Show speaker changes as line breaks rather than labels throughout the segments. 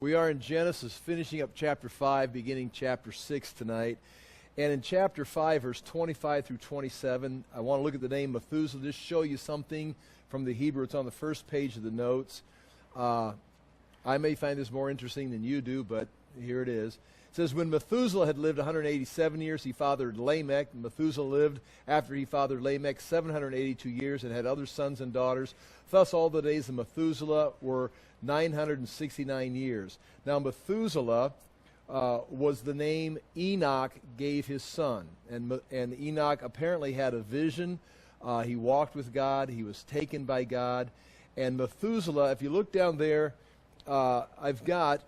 We are in Genesis, finishing up chapter 5, beginning chapter 6 tonight. And in chapter 5, verse 25 through 27, I want to look at the name Methuselah, just show you something from the Hebrew. It's on the first page of the notes. I may find this more interesting than you do, but here it is. It says, when Methuselah had lived 187 years, he fathered Lamech. Methuselah lived after he fathered Lamech 782 years and had other sons and daughters. Thus all the days of Methuselah were 969 years. Now Methuselah was the name Enoch gave his son. And Enoch apparently had a vision. He walked with God. He was taken by God. And Methuselah, if you look down there, I've got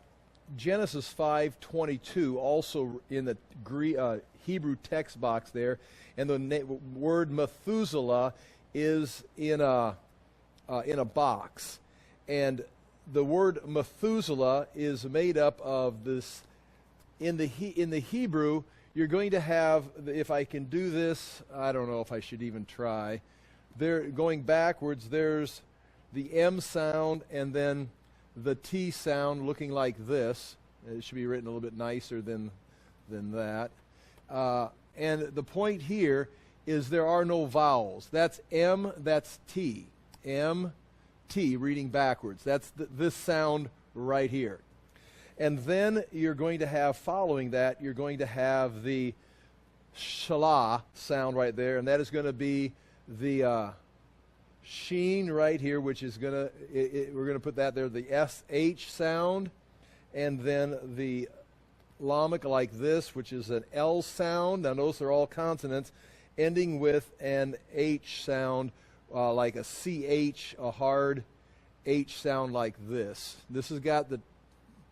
Genesis 5:22 also in the Hebrew text box there. And the word Methuselah is in a box. And the word Methuselah is made up of this. In the Hebrew, you're going to have, if I can do this, I don't know if I should even try. There, going backwards, there's the M sound and then the T sound looking like this. It should be written a little bit nicer than that. And the point here is there are no vowels. That's M, that's T. M, T, reading backwards. That's this sound right here. And then you're going to have, following that, you're going to have the shalah sound right there, and that is going to be the sheen right here, which is going to, we're going to put that there, the SH sound, and then the lamech like this, which is an L sound. Now notice they're all consonants, ending with an H sound, like a CH, a hard H sound like this. This has got the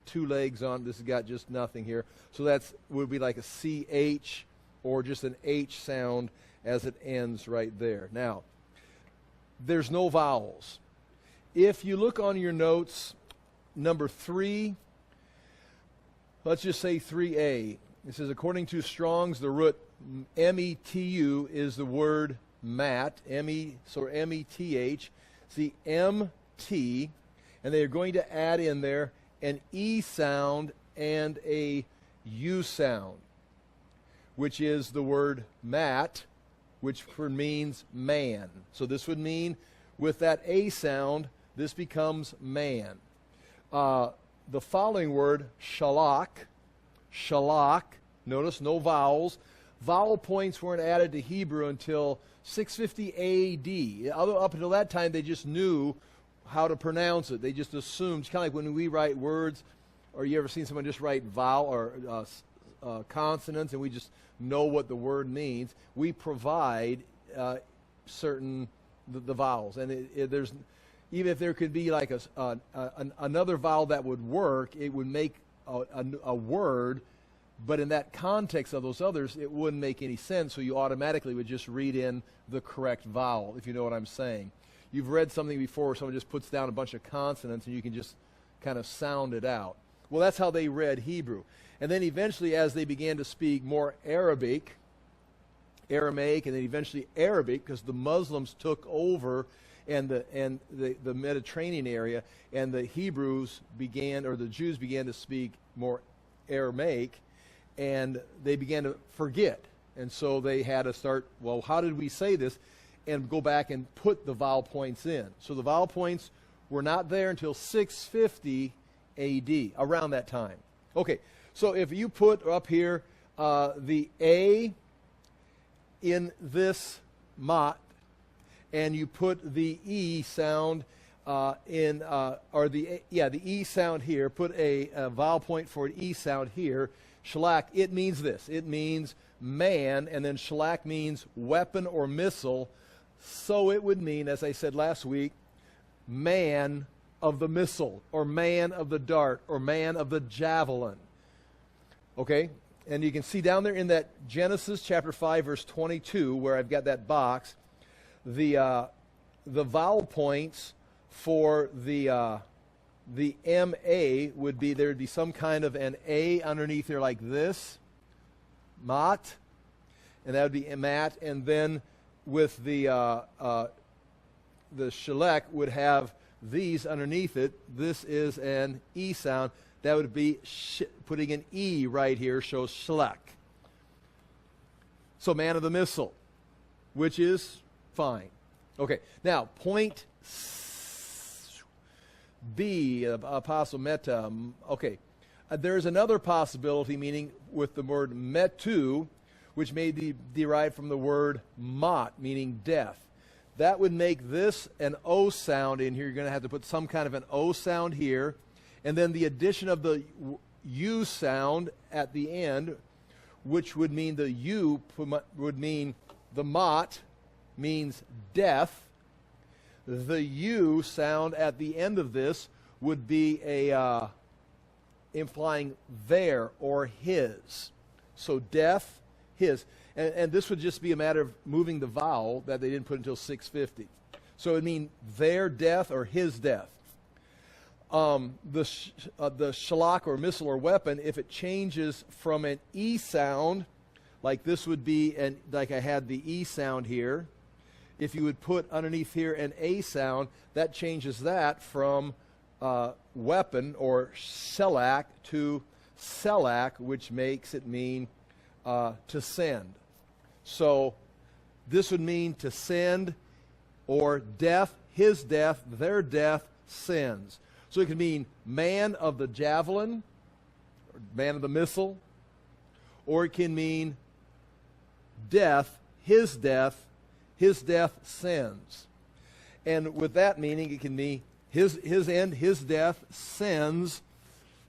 two legs on, this has got just nothing here. So that's would be like a CH or just an H sound as it ends right there. Now, there's no vowels. If you look on your notes, number 3, let's just say 3a. It says, according to Strong's, the root METU is the word mat, so METH. See, MT, and they're going to add in there an E sound and a U sound, which is the word mat, which means man. So this would mean, with that A sound, this becomes man. The following word, shalak, notice no vowels. Vowel points weren't added to Hebrew until 650 AD. Up until that time, they just knew how to pronounce it. They just assumed. It's kind of like when we write words, or you ever seen someone just write vowel or consonants, and we just know what the word means. We provide certain the vowels, and there's even if there could be like another vowel that would work, it would make a word. But in that context of those others, it wouldn't make any sense, so you automatically would just read in the correct vowel, if you know what I'm saying. You've read something before where someone just puts down a bunch of consonants and you can just kind of sound it out. Well, that's how they read Hebrew. And then eventually, as they began to speak more Aramaic, and then eventually Arabic, because the Muslims took over and the Mediterranean area, and the Hebrews began, or the Jews began to speak more Aramaic, and they began to forget. And so they had to start, well, how did we say this? And go back and put the vowel points in. So the vowel points were not there until 650 AD, around that time. Okay, so if you put up here the A in this mat, and you put the E sound the E sound here, put a vowel point for an E sound here, shalak, it means this. It means man, and then shalak means weapon or missile. So it would mean, as I said last week, man of the missile, or man of the dart, or man of the javelin. Okay? And you can see down there in that Genesis chapter 5, verse 22, where I've got that box, the vowel points for the M-A would be, there'd be some kind of an A underneath there like this, mat, and that would be mat, and then with the shalek would have these underneath it. This is an E sound. that would be putting an E right here shows Shelek. So man of the missile, which is fine. Okay, now point B, apostle meta. Okay, there's another possibility, meaning with the word metu, which may be derived from the word mot, meaning death. That would make this an O sound in here. You're going to have to put some kind of an O sound here. And then the addition of the U sound at the end, which would mean the U would mean the mot means death. The U sound at the end of this would be a implying their or his. So death, his. And this would just be a matter of moving the vowel that they didn't put until 650. So it would mean their death or his death. The shalak or missile or weapon, if it changes from an E sound, like this would be, like I had the E sound here, if you would put underneath here an A sound, that changes that from weapon or shelak to selak, which makes it mean to send. So this would mean to send or death, his death, their death, sends. So it could mean man of the javelin, or man of the missile, or it can mean death, his death sends. And with that meaning, it can mean his end, his death sends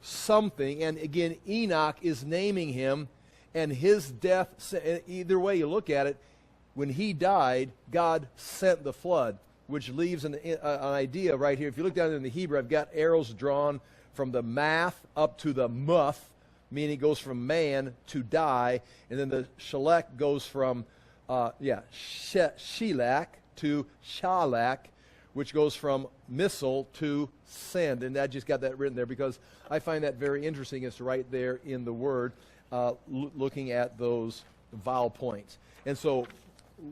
something. And again, Enoch is naming him, and his death, either way you look at it, when he died, God sent the flood, which leaves an idea right here. If you look down in the Hebrew, I've got arrows drawn from the math up to the muth, meaning it goes from man to die, and then the shalek goes from shilak to shalak, which goes from missile to send. And I just got that written there because I find that very interesting. It's right there in the word, looking at those vowel points. And so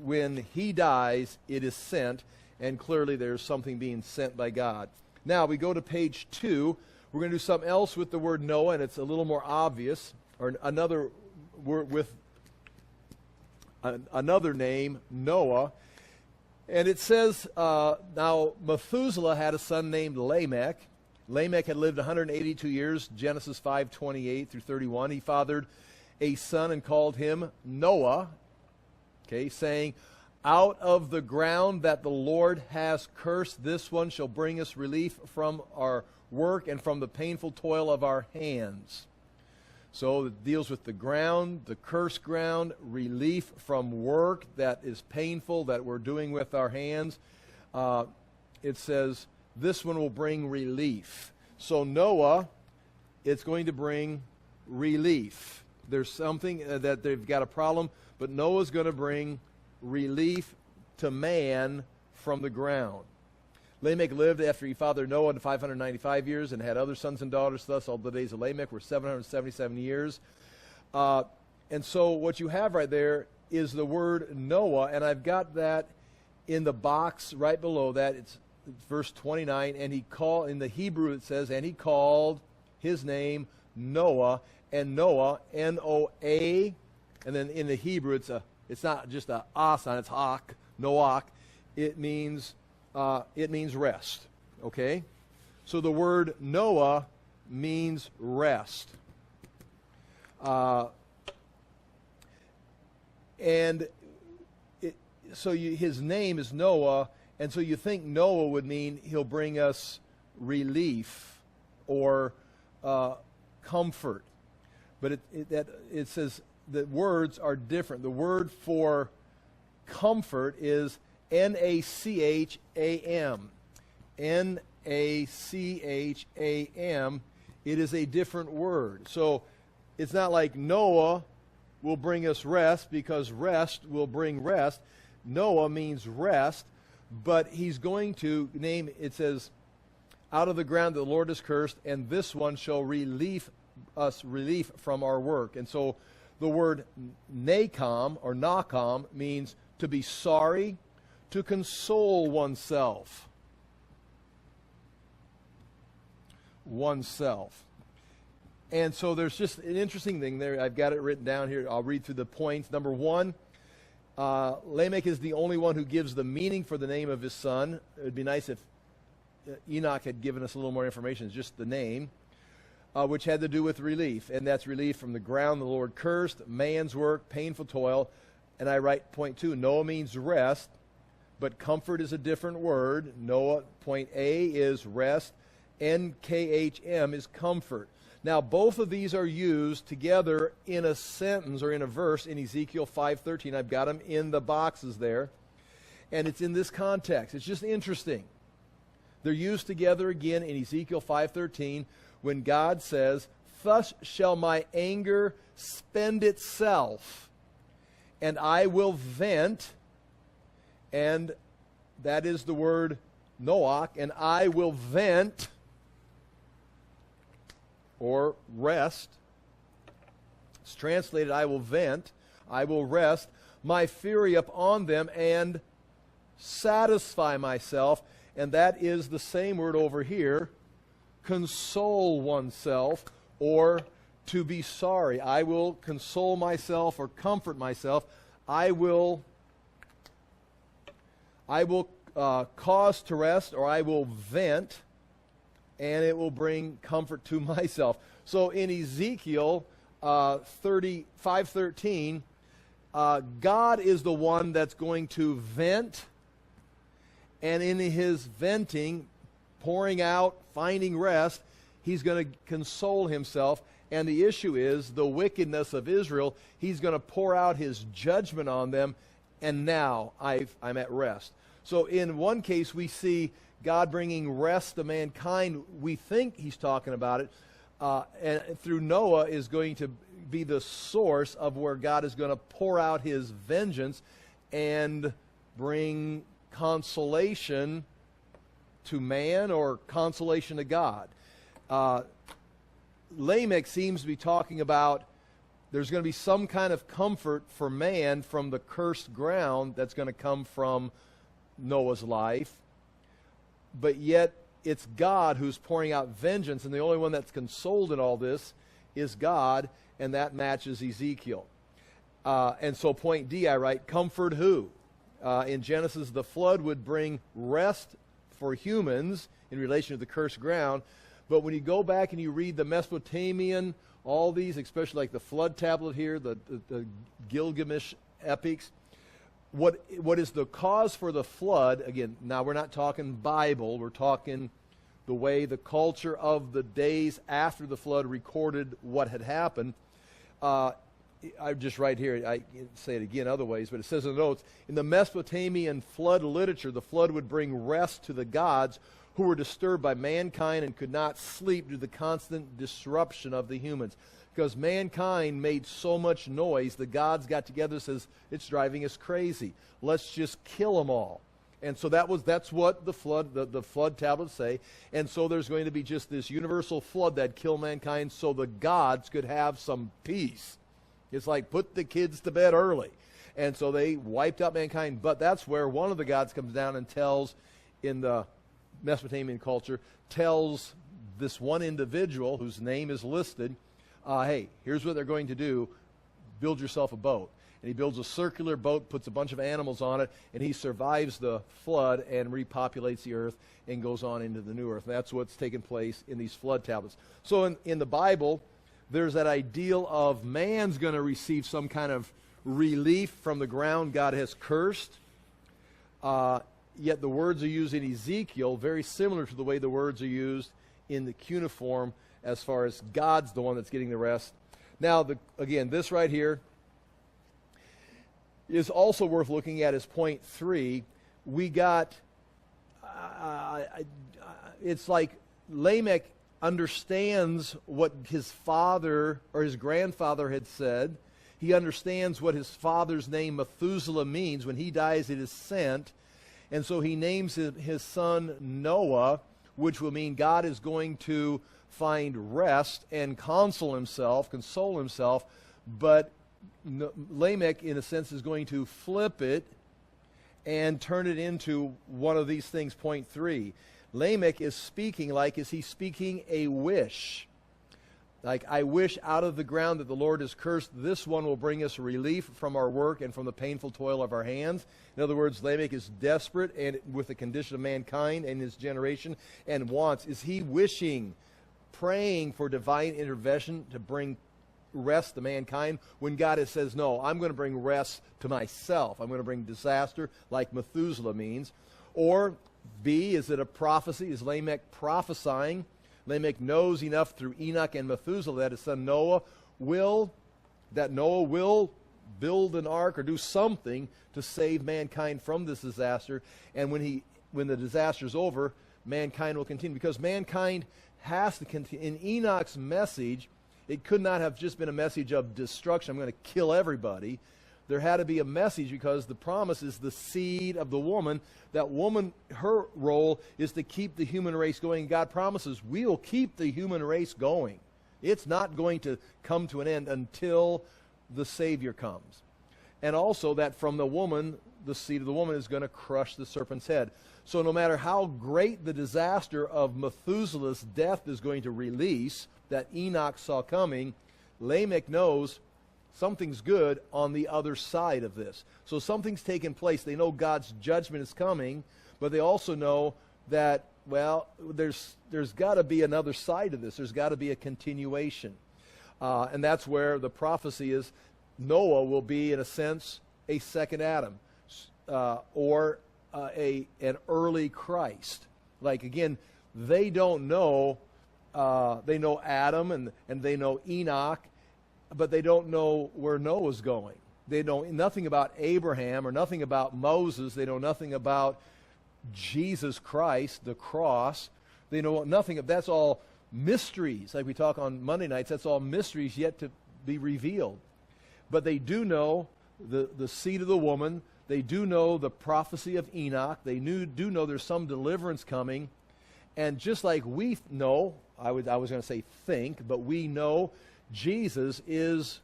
when he dies, it is sent, and clearly there's something being sent by God. Now we go to page 2. We're going to do something else with the word Noah, and it's a little more obvious, or another word with another name, Noah. And it says, now Methuselah had a son named Lamech. Lamech had lived 182 years, Genesis 5:28 through 31. He fathered a son and called him Noah, saying, out of the ground that the Lord has cursed, this one shall bring us relief from our work and from the painful toil of our hands. So it deals with the ground, the cursed ground, relief from work that is painful that we're doing with our hands. It says, this one will bring relief. So Noah, it's going to bring relief. There's something that they've got a problem, but Noah's going to bring relief to man from the ground. Lamech lived after he fathered Noah 595 years and had other sons and daughters. Thus, all the days of Lamech were 777 years. And so what you have right there is the word Noah, and I've got that in the box right below that. It's verse 29, and he called, in the Hebrew it says, and he called his name Noah, and Noah, N-O-A, and then in the Hebrew it's not just a sign, it's hak, Noach. It means rest. Okay? So the word Noah means rest. His name is Noah, and so you think Noah would mean he'll bring us relief or comfort. But it says that words are different. The word for comfort is N-A-C-H-A-M. N-A-C-H-A-M. It is a different word. So it's not like Noah will bring us rest because rest will bring rest. Noah means rest, but he's going to name, it says, out of the ground the Lord has cursed, and this one shall relieve us relief from our work. And so the word nakam or nakam means to be sorry, to console oneself. And so there's just an interesting thing there. I've got it written down here. I'll read through the points. Number one, Lamech is the only one who gives the meaning for the name of his son. It would be nice if Enoch had given us a little more information. It's just the name, which had to do with relief. And that's relief from the ground the Lord cursed, man's work, painful toil. And I write point two, Noah means rest, but comfort is a different word. Noah, point A is rest. NKHM is comfort. Now, both of these are used together in a sentence or in a verse in Ezekiel 5:13. I've got them in the boxes there. And it's in this context. It's just interesting. They're used together again in Ezekiel 5:13 when God says, "Thus shall my anger spend itself, and I will vent," and that is the word Noach, "and I will vent," or rest. It's translated, "I will vent," I will rest my fury upon them and satisfy myself. And that is the same word over here, console oneself, or to be sorry. I will console myself or comfort myself. I will cause to rest, or I will vent, and it will bring comfort to myself. So in Ezekiel 5:13, God is the one that's going to vent, and in his venting, pouring out, finding rest, he's going to console himself. And the issue is the wickedness of Israel. He's going to pour out his judgment on them, and now I'm at rest. So in one case, we see God bringing rest to mankind. We think he's talking about it. And through Noah is going to be the source of where God is going to pour out his vengeance and bring consolation to man or consolation to God. Lamech seems to be talking about there's going to be some kind of comfort for man from the cursed ground that's going to come from Noah's life. But yet it's God who's pouring out vengeance, and the only one that's consoled in all this is God, and that matches Ezekiel. And so point D, I write, comfort who? In Genesis, the flood would bring rest for humans in relation to the cursed ground. But when you go back and you read the Mesopotamian, all these, especially like the flood tablet here, the Gilgamesh epics, what is the cause for the flood? Again, now we're not talking Bible. We're talking the way the culture of the days after the flood recorded what had happened. I just write here, I say it again other ways, but it says in the notes, in the Mesopotamian flood literature, the flood would bring rest to the gods who were disturbed by mankind and could not sleep due to the constant disruption of the humans. Because mankind made so much noise, the gods got together and says, it's driving us crazy. Let's just kill them all. And so that's what the flood tablets say. And so there's going to be just this universal flood that kill mankind so the gods could have some peace. It's like put the kids to bed early. And so they wiped out mankind. But that's where one of the gods comes down and tells, in the Mesopotamian culture, tells this one individual whose name is listed, hey, here's what they're going to do. Build yourself a boat. And he builds a circular boat, puts a bunch of animals on it, and he survives the flood and repopulates the earth and goes on into the new earth. And that's what's taken place in these flood tablets. So in the Bible, there's that ideal of man's going to receive some kind of relief from the ground God has cursed. Yet the words are used in Ezekiel very similar to the way the words are used in the cuneiform, as far as God's the one that's getting the rest. Now, again, this right here is also worth looking at as point 3. We got, it's like Lamech understands what his father or his grandfather had said. He understands what his father's name Methuselah means. When he dies, it is sent. And so he names his son Noah, which will mean God is going to find rest and console himself. But Lamech, in a sense, is going to flip it and turn it into one of these things, point 3. Lamech is speaking like, is he speaking a wish? Like, I wish out of the ground that the Lord has cursed, this one will bring us relief from our work and from the painful toil of our hands. In other words, Lamech is desperate and with the condition of mankind and his generation and wants. Is he wishing, praying for divine intervention to bring rest to mankind when God says, no, I'm going to bring rest to myself. I'm going to bring disaster like Methuselah means. Or B, is it a prophecy? Is Lamech prophesying? Lamech knows enough through Enoch and Methuselah that his son Noah will build an ark or do something to save mankind from this disaster. And when the disaster is over, mankind will continue. Because mankind has to continue. In Enoch's message, it could not have just been a message of destruction. I'm going to kill everybody. There had to be a message because the promise is the seed of the woman. That woman, her role is to keep the human race going. God promises we'll keep the human race going. It's not going to come to an end until the Savior comes. And also that from the woman, the seed of the woman is going to crush the serpent's head. So no matter how great the disaster of Methuselah's death is going to release, that Enoch saw coming, Lamech knows something's good on the other side of this. So something's taken place. They know God's judgment is coming, but they also know that, well, there's got to be another side of this. There's got to be a continuation. And that's where the prophecy is Noah will be, in a sense, a second Adam, or an early Christ. Like, again, they don't know, they know Adam and they know Enoch, but they don't know where Noah's going. They know nothing about Abraham or nothing about Moses. They know nothing about Jesus Christ, the cross. They know nothing of that's all mysteries. Like we talk on Monday nights, that's all mysteries yet to be revealed. But they do know the seed of the woman. They do know the prophecy of Enoch. They do know there's some deliverance coming. And just like we know, I was going to say think, but we know Jesus is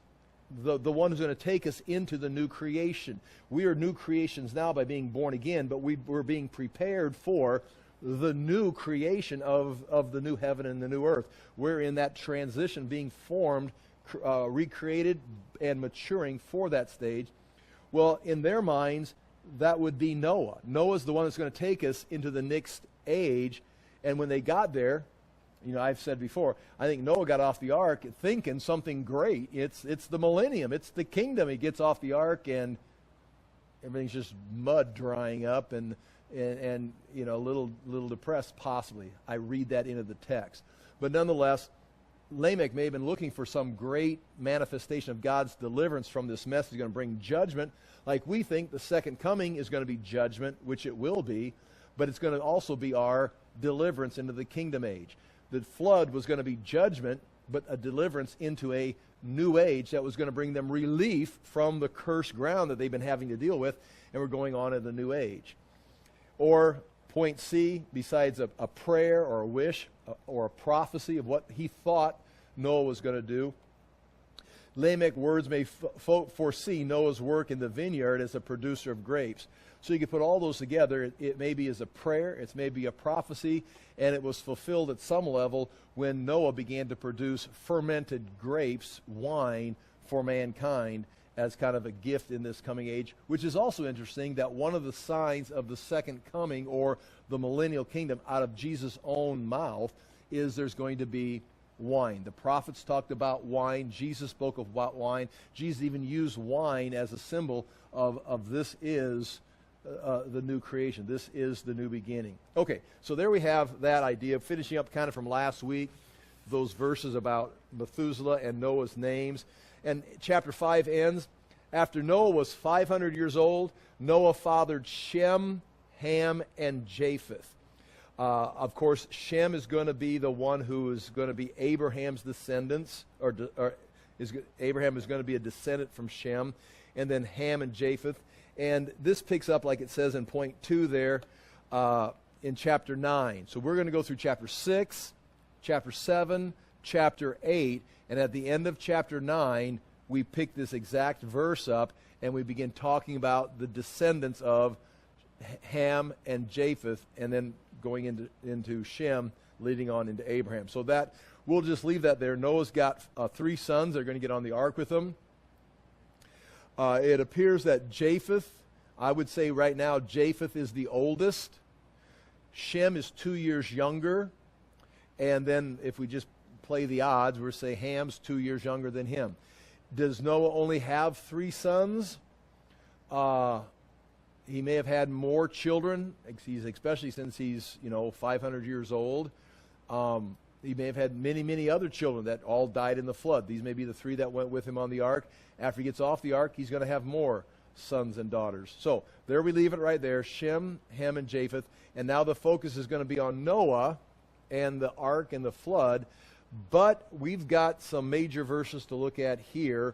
the one who's going to take us into the new creation. We are new creations now by being born again, but we're being prepared for the new creation of the new heaven and the new earth. We're in that transition, being formed, recreated, and maturing for that stage. Well, in their minds, that would be Noah. Noah's the one that's going to take us into the next age. And when they got there, you know, I've said before, I think Noah got off the ark thinking something great. It's the millennium. It's the kingdom. He gets off the ark and everything's just mud drying up and you know, a little depressed possibly. I read that into the text. But nonetheless, Lamech may have been looking for some great manifestation of God's deliverance from this mess. He's going to bring judgment. Like we think the second coming is going to be judgment, which it will be, but it's going to also be our deliverance into the kingdom age. The flood was going to be judgment, but a deliverance into a new age that was going to bring them relief from the cursed ground that they've been having to deal with, and we're going on to the new age. Or point C, besides a prayer or a wish or a prophecy of what he thought Noah was going to do, Lamech's words may foresee Noah's work in the vineyard as a producer of grapes. So you can put all those together. It may be as a prayer, it may be a prophecy, and it was fulfilled at some level when Noah began to produce fermented grapes, wine, for mankind as kind of a gift in this coming age, which is also interesting that one of the signs of the second coming or the millennial kingdom out of Jesus' own mouth is there's going to be wine. The prophets talked about wine. Jesus spoke about wine. Jesus even used wine as a symbol of this is the new creation. This is the new beginning. Okay, so there we have that idea. Finishing up kind of from last week, those verses about Methuselah and Noah's names. And chapter 5 ends, after Noah was 500 years old, Noah fathered Shem, Ham, and Japheth. Of course, Shem is going to be the one who is going to be Abraham's descendants, Abraham is going to be a descendant from Shem, and then Ham and Japheth. And this picks up, like it says in point 2 there, in chapter 9. So we're going to go through chapter 6, chapter 7, chapter 8, and at the end of chapter 9, we pick this exact verse up, and we begin talking about the descendants of Ham and Japheth, and then going into Shem, leading on into Abraham. So that we'll just leave that there. Noah's got 3 sons. They're going to get on the ark with him. It appears that Japheth, I would say right now, Japheth is the oldest. Shem is 2 years younger. And then if we just play the odds, we'll say Ham's 2 years younger than him. Does Noah only have 3 sons? He may have had more children, especially since he's 500 years old. He may have had many, many other children that all died in the flood. These may be the 3 that went with him on the ark. After he gets off the ark, he's going to have more sons and daughters. So there we leave it right there, Shem, Ham, and Japheth. And now the focus is going to be on Noah and the ark and the flood. But we've got some major verses to look at here.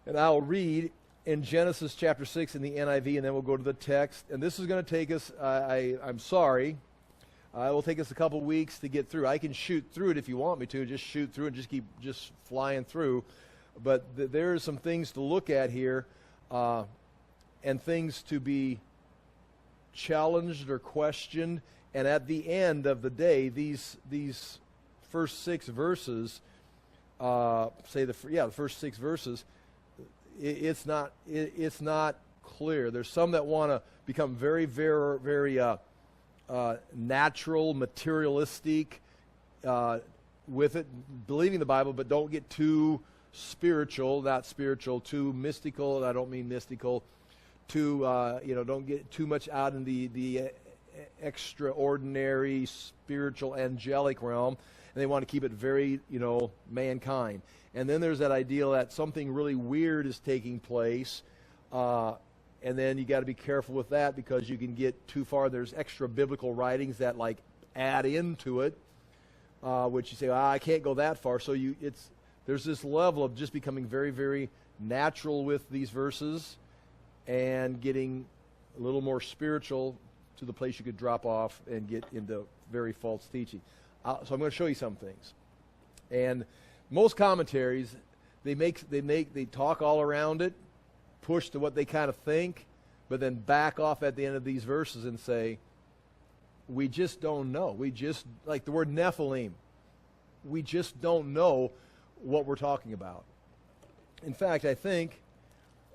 And I'll read in Genesis chapter 6 in the NIV, and then we'll go to the text. And this is going to take us, I'm sorry, it will take us a couple weeks to get through. I can shoot through it if you want me to, just shoot through and just keep flying through. But there are some things to look at here and things to be challenged or questioned. And at the end of the day, these first 6 verses, the first 6 verses, it's not clear. There's some that want to become very, very, very natural, materialistic with it, believing the Bible, but don't get too spiritual, too mystical. I don't mean mystical. Don't get too much out in the extraordinary, spiritual, angelic realm. And they want to keep it very, mankind. And then there's that idea that something really weird is taking place. And then you got to be careful with that because you can get too far. There's extra biblical writings that add into it, which you say, I can't go that far. So there's this level of just becoming very, very natural with these verses and getting a little more spiritual to the place you could drop off and get into very false teaching. So I'm going to show you some things. And most commentaries, they talk all around it, push to what they kind of think, but then back off at the end of these verses and say, we just don't know. We just, like the word Nephilim, we just don't know what we're talking about. In fact, I think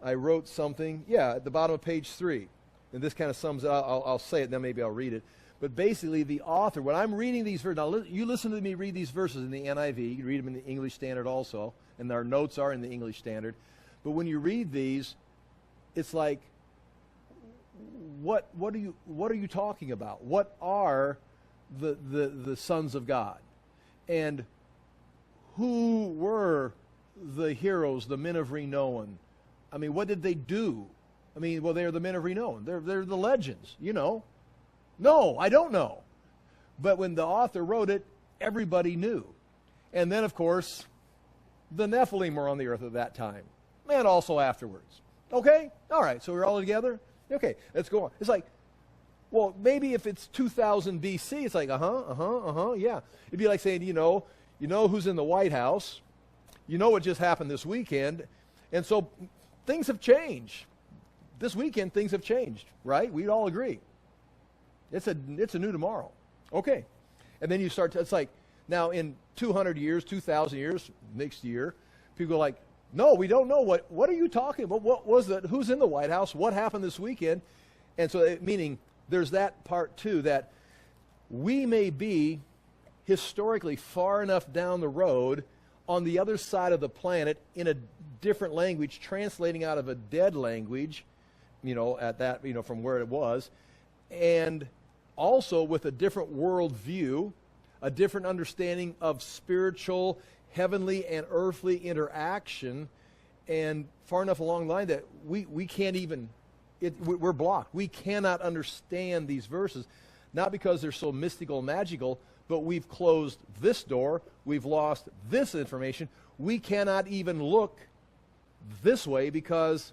I wrote something, at the bottom of page 3. And this kind of sums it up. I'll say it, then maybe I'll read it. But basically, the author, when I'm reading these verses, now you listen to me read these verses in the NIV. You can read them in the English Standard also, and our notes are in the English Standard. But when you read these, it's like, what are you talking about? What are the sons of God? And who were the heroes, the men of renown? I mean, what did they do? I mean, well, they're the men of renown. They're the legends, No, I don't know. But when the author wrote it, everybody knew. And then, of course, the Nephilim were on the earth at that time, and also afterwards. Okay? All right, so we're all together? Okay, let's go on. It's like, well, maybe if it's 2000 BC, it's like, yeah. It'd be like saying, you know who's in the White House. You know what just happened this weekend. And so things have changed. This weekend, things have changed, right? We'd all agree. It's a new tomorrow. Okay. And then you start it's like, now in 200 years, 2,000 years, next year, people are like, no, we don't know. What are you talking about? What was that? Who's in the White House? What happened this weekend? And so, meaning there's that part too, that we may be historically far enough down the road on the other side of the planet in a different language, translating out of a dead language, at that, from where it was, and also with a different worldview, a different understanding of spiritual, heavenly, and earthly interaction, and far enough along the line that we can't even, we're blocked. We cannot understand these verses, not because they're so mystical and magical, but we've closed this door, we've lost this information. We cannot even look this way because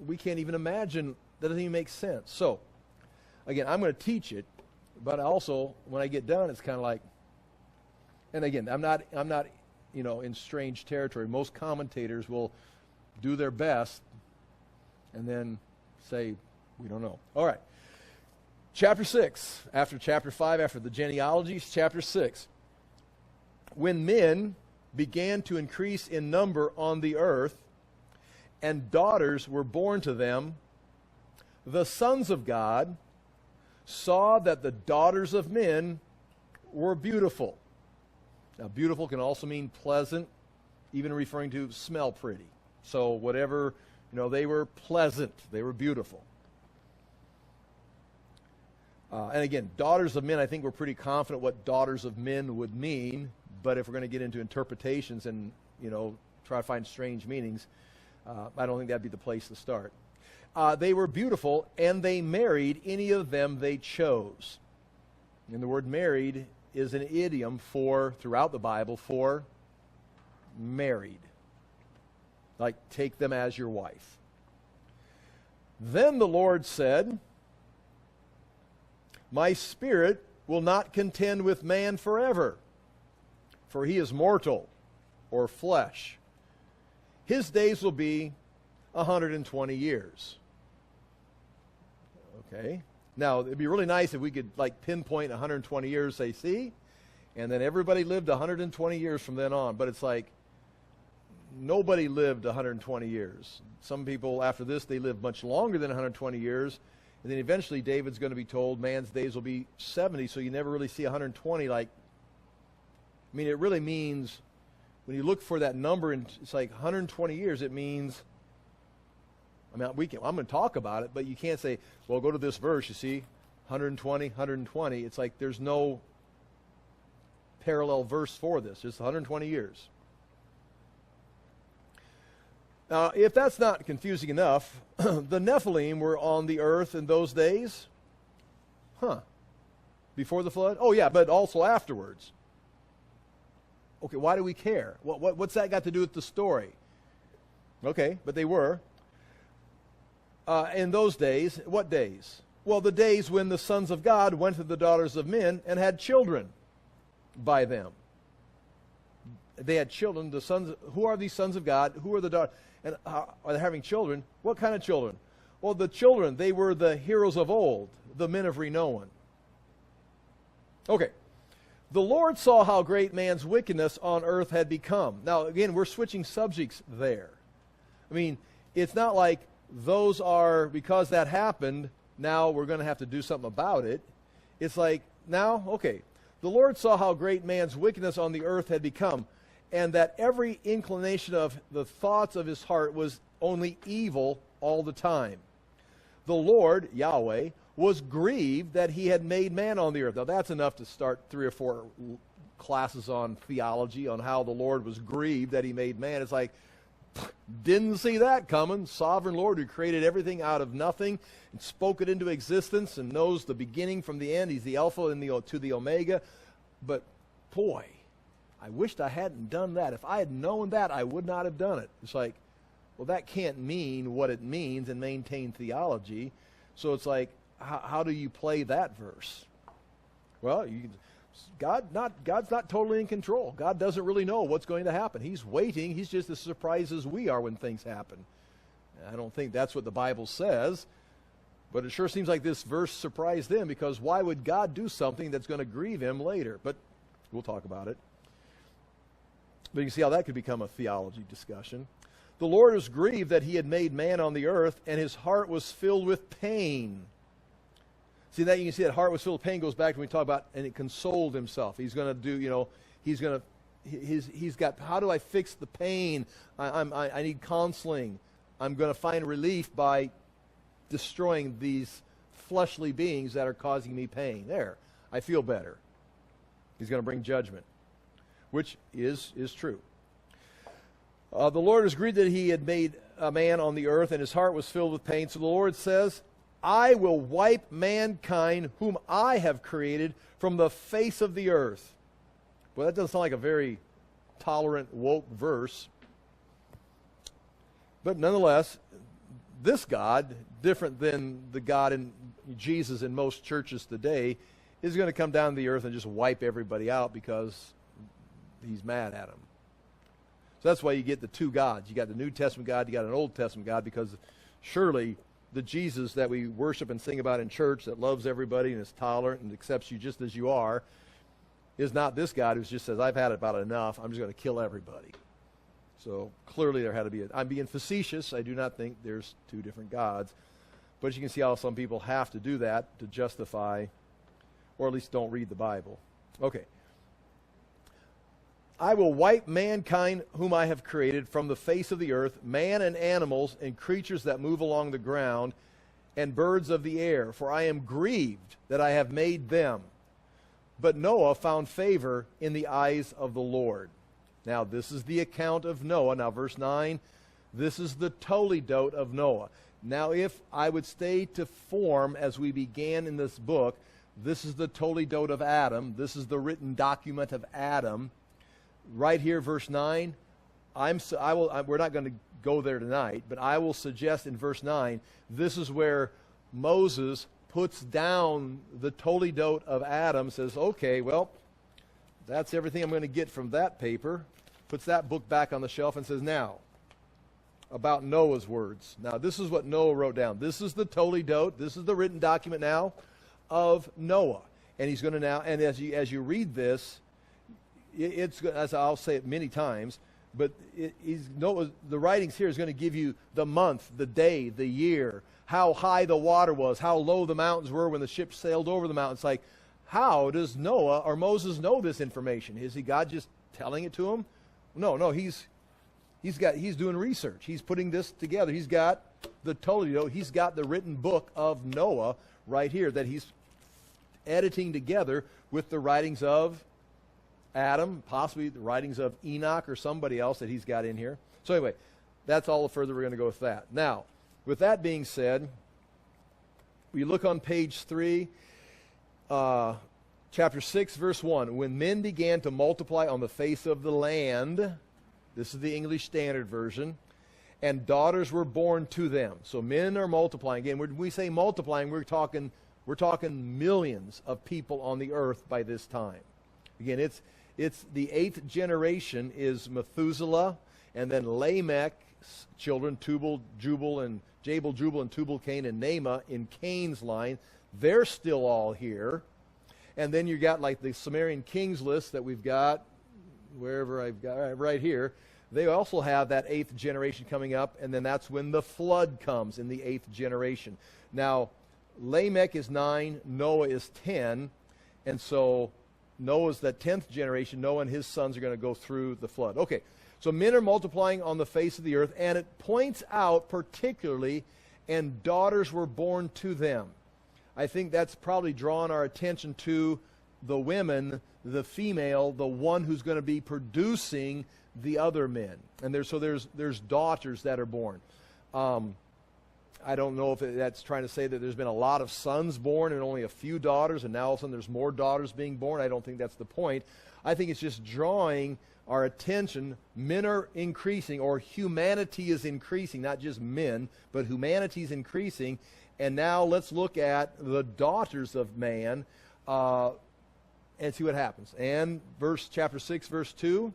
we can't even imagine. That doesn't even make sense. So, again, I'm going to teach it, but also when I get done, it's kind of like, and again, I'm not, in strange territory. Most commentators will do their best and then say, we don't know. All right. Chapter 6, after chapter 5, after the genealogies, chapter 6. when men began to increase in number on the earth, and daughters were born to them, the sons of God saw that the daughters of men were beautiful. Now, beautiful can also mean pleasant, even referring to smell pretty. So whatever, they were pleasant. They were beautiful. And again, daughters of men, I think we're pretty confident what daughters of men would mean. But if we're going to get into interpretations and, try to find strange meanings, I don't think that'd be the place to start. They were beautiful, and they married any of them they chose. And the word married is an idiom throughout the Bible, for married. Like, take them as your wife. Then the Lord said, my spirit will not contend with man forever, for he is mortal, or flesh. His days will be 120 years. Okay. Now, it'd be really nice if we could pinpoint 120 years, say, see? And then everybody lived 120 years from then on. But it's like, nobody lived 120 years. Some people, after this, they live much longer than 120 years. And then eventually David's going to be told man's days will be 70, so you never really see 120 it really means, when you look for that number, and it's like 120 years, it means, I'm going to talk about it, but you can't say, well, go to this verse, you see, 120, 120. It's like there's no parallel verse for this. Just 120 years. Now, if that's not confusing enough, the Nephilim were on the earth in those days. Before the flood? Oh, yeah, but also afterwards. Okay, why do we care? What's that got to do with the story? Okay, but they were. In those days, what days? Well, the days when the sons of God went to the daughters of men and had children by them. They had children. The sons. Who are these sons of God? Who are the daughters? And are they having children? What kind of children? Well, the children, they were the heroes of old, the men of renown. Okay. The Lord saw how great man's wickedness on earth had become. Now, again, we're switching subjects there. I mean, it's not like those are, because that happened, now we're going to have to do something about it. It's like, now, okay, the Lord saw how great man's wickedness on the earth had become, and that every inclination of the thoughts of his heart was only evil all the time. The Lord, Yahweh, was grieved that he had made man on the earth. Now that's enough to start 3 or 4 classes on theology, on how the Lord was grieved that he made man. It's like, didn't see that coming. Sovereign Lord who created everything out of nothing and spoke it into existence and knows the beginning from the end. He's the Alpha and to the Omega. But boy, I wished I hadn't done that. If I had known that, I would not have done it. It's like, well, that can't mean what it means and maintain theology. So it's like, how do you play that verse? Well, God's not totally in control. God doesn't really know what's going to happen. He's waiting. He's just as surprised as we are when things happen. I don't think that's what the Bible says, but it sure seems like this verse surprised them, because why would God do something that's going to grieve him later? But we'll talk about it. But you can see how that could become a theology discussion. The Lord was grieved that he had made man on the earth, and his heart was filled with pain. See, that you can see that heart was filled with pain goes back to when we talk about, and it consoled himself. He's going to do, he's got, how do I fix the pain? I need counseling. I'm going to find relief by destroying these fleshly beings that are causing me pain. There, I feel better. He's going to bring judgment, which is true. The Lord was grieved that he had made a man on the earth, and his heart was filled with pain. So the Lord says, I will wipe mankind, whom I have created, from the face of the earth. Well, that doesn't sound like a very tolerant, woke verse. But nonetheless, this God, different than the God in Jesus in most churches today, is going to come down to the earth and just wipe everybody out because he's mad at them. So that's why you get the two gods. You got the New Testament God, you got an Old Testament God, because surely the Jesus that we worship and sing about in church, that loves everybody and is tolerant and accepts you just as you are, is not this God who just says, I've had about enough, I'm just going to kill everybody. So clearly there had to be I'm being facetious. I do not think there's two different gods. But you can see how some people have to do that to justify, or at least don't read the Bible. Okay. I will wipe mankind whom I have created from the face of the earth, man and animals and creatures that move along the ground, and birds of the air, for I am grieved that I have made them. But Noah found favor in the eyes of the Lord. Now, this is the account of Noah. Now, verse 9, this is the Toledot of Noah. Now, if I would stay to form as we began in this book, this is the Toledot of Adam. This is the written document of Adam. Right here, verse 9, we're not going to go there tonight, but I will suggest in verse 9, this is where Moses puts down the Toledot of Adam, says, okay, well, that's everything I'm going to get from that paper, puts that book back on the shelf and says, now, about Noah's words. Now, this is what Noah wrote down. This is the Toledot, this is the written document now of Noah. And he's going to now, and as you read this, it's, as I'll say it many times, but the writings here is going to give you the month, the day, the year, how high the water was, how low the mountains were when the ship sailed over the mountains. Like, how does Noah or Moses know this information? Is he God just telling it to him? No, he's doing research. He's putting this together. He's got the Toledot. He's got the written book of Noah right here that he's editing together with the writings of Adam, possibly the writings of Enoch or somebody else that he's got in here. So anyway, that's all the further we're going to go with that. Now, with that being said, we look on page 3, chapter 6, verse 1. When men began to multiply on the face of the land, this is the English Standard Version, and daughters were born to them. So men are multiplying. Again, when we say multiplying, we're talking millions of people on the earth by this time. Again, it's the 8th generation is Methuselah, and then Lamech's children, Jubal, and Tubal-Cain, and Naamah in Cain's line. They're still all here. And then you got like the Sumerian kings list that we've got, wherever I've got right here. They also have that 8th generation coming up, and then that's when the flood comes in the 8th generation. Now, Lamech is 9, Noah is 10, and so Noah's that 10th generation. Noah and his sons are going to go through the flood. Okay, so men are multiplying on the face of the earth, and it points out particularly, and daughters were born to them. I think that's probably drawn our attention to the women, the female, the one who's going to be producing the other men. And there's daughters that are born. I don't know if that's trying to say that there's been a lot of sons born and only a few daughters, and now all of a sudden there's more daughters being born. I don't think that's the point. I think it's just drawing our attention. Men are increasing, or humanity is increasing, not just men, but humanity is increasing. And now let's look at the daughters of man and see what happens. And chapter 6, verse 2,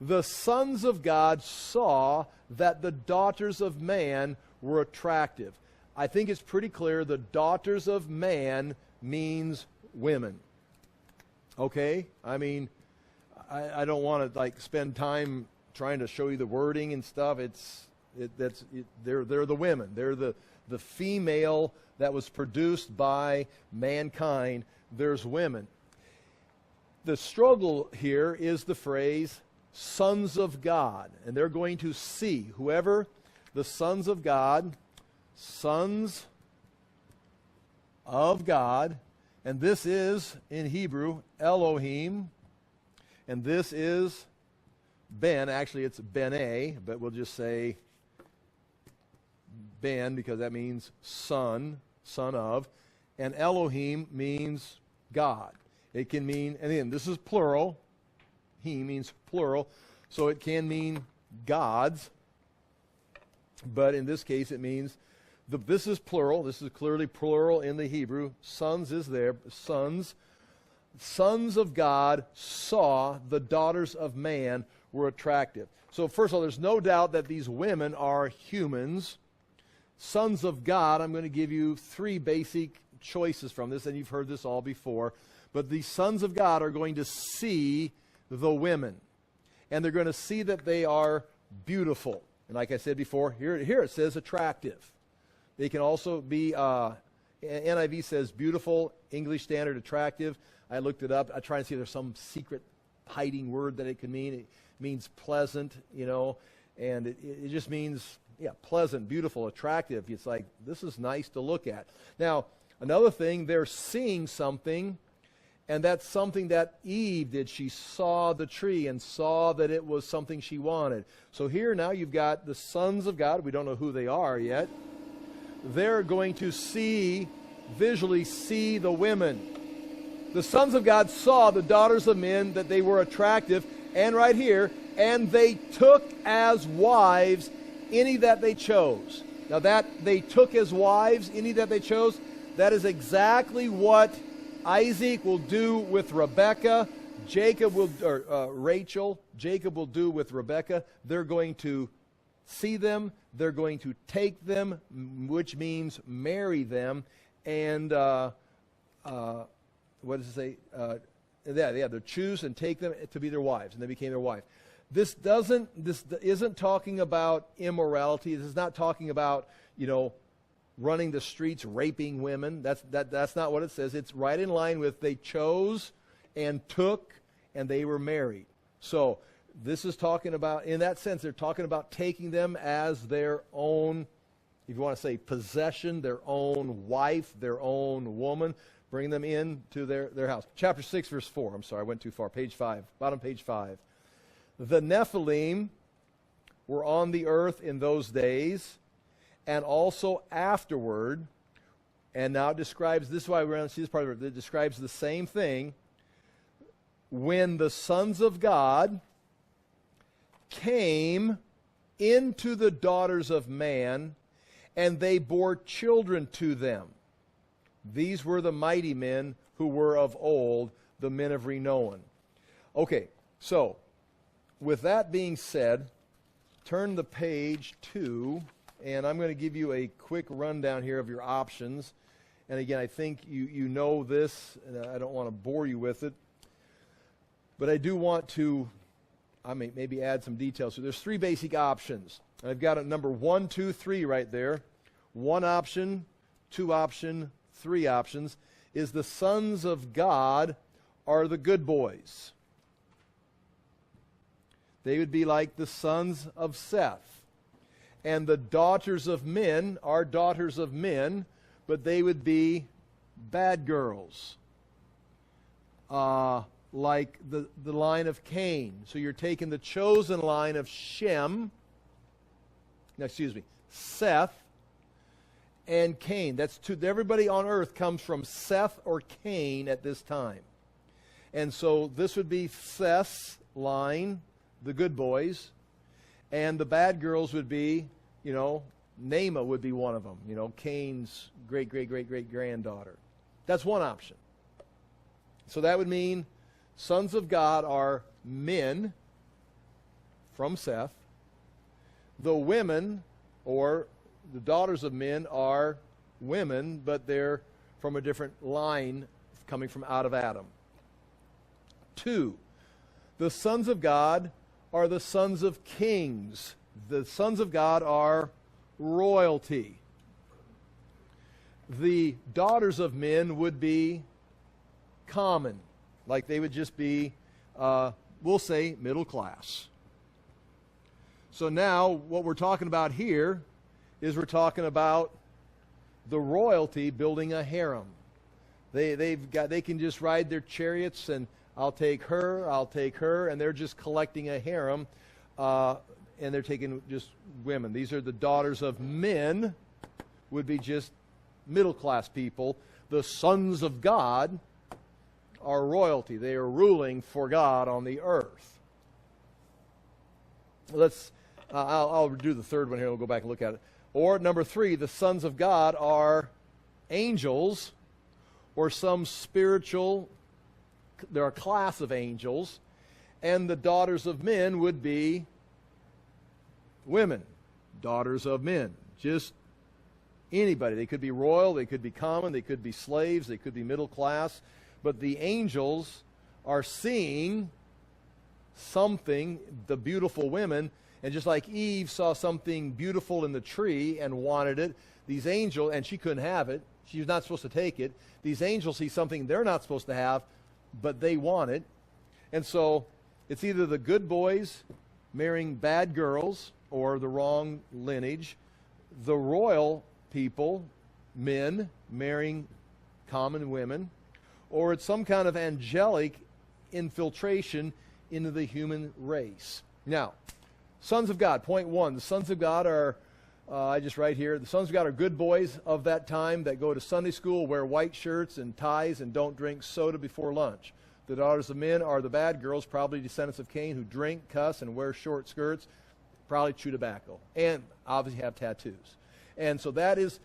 the sons of God saw that the daughters of man were attractive. I think it's pretty clear the daughters of man means women. Okay? I mean, I don't want to spend time trying to show you the wording and stuff. They're the women. They're the female that was produced by mankind. There's women. The struggle here is the phrase sons of God, and they're going to see whoever the sons of God, sons of God, and this is in Hebrew Elohim, and this is Ben. Actually, it's Bene, but we'll just say Ben because that means son of, and Elohim means God. It can mean, and again, this is plural. He means plural, so it can mean gods, but in this case it means, this is plural. This is clearly plural in the Hebrew. Sons is there. Sons of God saw the daughters of man were attractive. So first of all, there's no doubt that these women are humans. Sons of God, I'm going to give you 3 basic choices from this, and you've heard this all before. But the sons of God are going to see the women. And they're going to see that they are beautiful. And like I said before, here it says attractive. They can also be, NIV says beautiful, English Standard attractive. I looked it up. I tried to see if there's some secret hiding word that it could mean. It means pleasant, and it just means, pleasant, beautiful, attractive. It's like, this is nice to look at. Now, another thing, they're seeing something, and that's something that Eve did. She saw the tree and saw that it was something she wanted. So here now you've got the sons of God. We don't know who they are yet. They're going to visually see the women. The sons of God saw the daughters of men, that they were attractive, and right here, and they took as wives any that they chose. Now that they took as wives any that they chose, that is exactly what Isaac will do with Rebekah. Rachel, Jacob will do with Rebekah. They're going to see them. They're going to take them, which means marry them. And what does it say? They choose and take them to be their wives, and they became their wife. This isn't talking about immorality. This is not talking about, running the streets, raping women. That's not what it says. It's right in line with they chose and took, and they were married. So this is talking about, in that sense, they're talking about taking them as their own, if you want to say possession, their own wife, their own woman, bring them into their house. Chapter 6, verse 4. I'm sorry, I went too far. Page 5, bottom page 5. The Nephilim were on the earth in those days, and also afterward, and now it describes, this is why we're going to see this part of it describes the same thing. When the sons of God came into the daughters of man, and they bore children to them. These were the mighty men who were of old, the men of renown. Okay, so with that being said, turn the page to, and I'm going to give you a quick rundown here of your options. And again, I think you know this, and I don't want to bore you with it. But I do want to, maybe add some details. So there's 3 basic options. I've got a number 1, 2, 3 right there. 1 option, 2 option, 3 options is the sons of God are the good boys. They would be like the sons of Seth. And the daughters of men are daughters of men, but they would be bad girls. Like the line of Cain. So you're taking the chosen line of Seth and Cain. That's everybody on earth comes from Seth or Cain at this time. And so this would be Seth's line, the good boys, and the bad girls would be, Naamah would be one of them, Cain's great-great-great-great-granddaughter. That's one option. So that would mean sons of God are men from Seth. The women, or the daughters of men, are women, but they're from a different line coming from out of Adam. 2, the sons of God are the sons of kings. The sons of God are royalty. The daughters of men would be common. Like they would just be, we'll say, middle class. So now what we're talking about here is we're talking about the royalty building a harem. They can just ride their chariots and I'll take her, and they're just collecting a harem, and they're taking just women. These are the daughters of men, would be just middle class people. The sons of God are royalty. They are ruling for God on the earth. I'll do the third one here. We'll go back and look at it. Or number 3, the sons of God are angels, or some spiritual. They're a class of angels, and the daughters of men would be women, daughters of men, just anybody. They could be royal, they could be common, they could be slaves, they could be middle class, But the angels are seeing something, the beautiful women, and just like Eve saw something beautiful in the tree and wanted it, these angels, and she couldn't have it, she was not supposed to take it, these angels see something they're not supposed to have, but they want it. And so it's either the good boys marrying bad girls or the wrong lineage, the royal people, men, marrying common women, or it's some kind of angelic infiltration into the human race. Now, sons of God, point one. The sons of God are, I just write here, the sons of God are good boys of that time that go to Sunday school, wear white shirts and ties, and don't drink soda before lunch. The daughters of men are the bad girls, probably descendants of Cain, who drink, cuss, and wear short skirts, probably chew tobacco, and obviously have tattoos. And so that is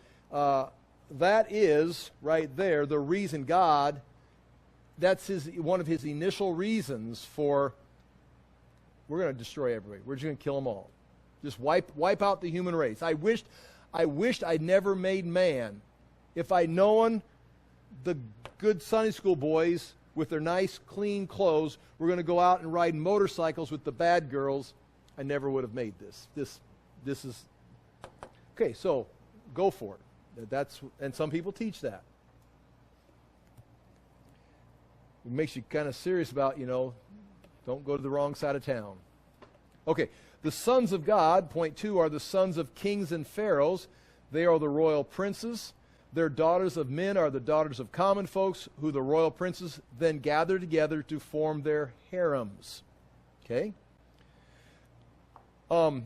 right there the reason God, that's one of his initial reasons for, we're going to destroy everybody. We're just going to kill them all. Just wipe out the human race. I wished I'd never made man. If I'd known the good Sunday school boys with their nice, clean clothes were going to go out and ride motorcycles with the bad girls, I never would have made this. This is, okay, so go for it. And some people teach that. It makes you kind of serious about, don't go to the wrong side of town. Okay, the sons of God, point two, are the sons of kings and pharaohs. They are the royal princes. Their daughters of men are the daughters of common folks, who the royal princes then gather together to form their harems. Okay? From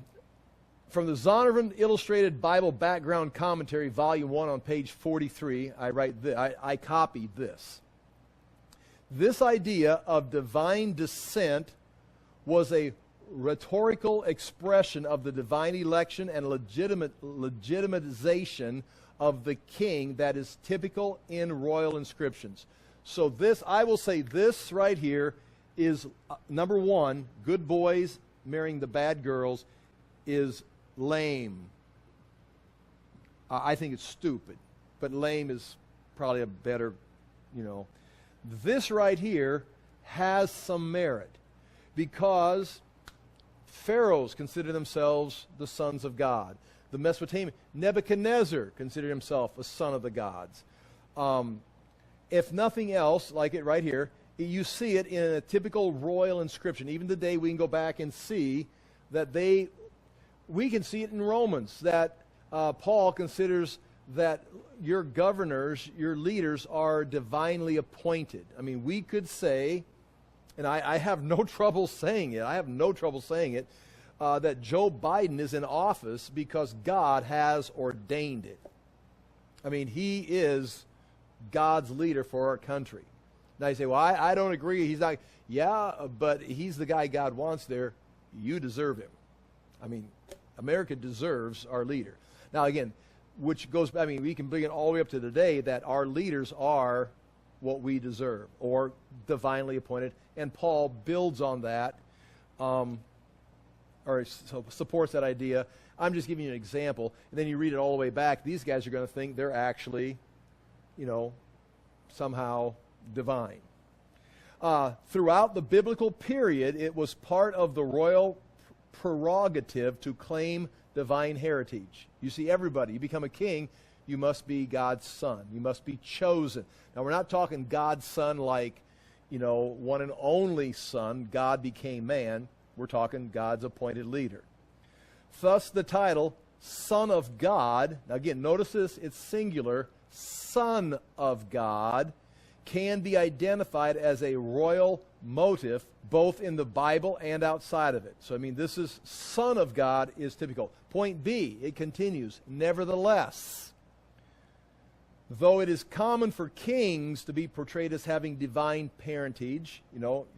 the Zondervan Illustrated Bible Background Commentary, Volume 1 on page 43, I copied this. This idea of divine descent was a rhetorical expression of the divine election and legitimization of the king that is typical in royal inscriptions. So this, I will say this right here is, number one, good boys marrying the bad girls is lame. I think it's stupid, but lame is probably a better, This right here has some merit because pharaohs consider themselves the sons of God. The Mesopotamian, Nebuchadnezzar considered himself a son of the gods. If nothing else, like it right here, you see it in a typical royal inscription. Even today we can go back and see that we can see it in Romans, that Paul considers that your governors, your leaders are divinely appointed. I mean, we could say, and I have no trouble saying it, that Joe Biden is in office because God has ordained it. I mean, he is God's leader for our country. Now you say, well, I don't agree. He's not. Yeah, but he's the guy God wants there. You deserve him. I mean, America deserves our leader. Now again, which goes, we can bring it all the way up to today that our leaders are what we deserve or divinely appointed. And Paul builds on that, or supports that idea. I'm just giving you an example. And then you read it all the way back. These guys are going to think they're actually, somehow divine. Throughout the biblical period, it was part of the royal prerogative to claim divine heritage. You see, everybody, you become a king, you must be God's son. You must be chosen. Now, we're not talking God's son like, one and only son, God became man. We're talking God's appointed leader. Thus, the title, Son of God, now again, notice this, it's singular, Son of God, can be identified as a royal motive both in the Bible and outside of it. So, this is Son of God is typical. Point B, it continues, nevertheless, though it is common for kings to be portrayed as having divine parentage,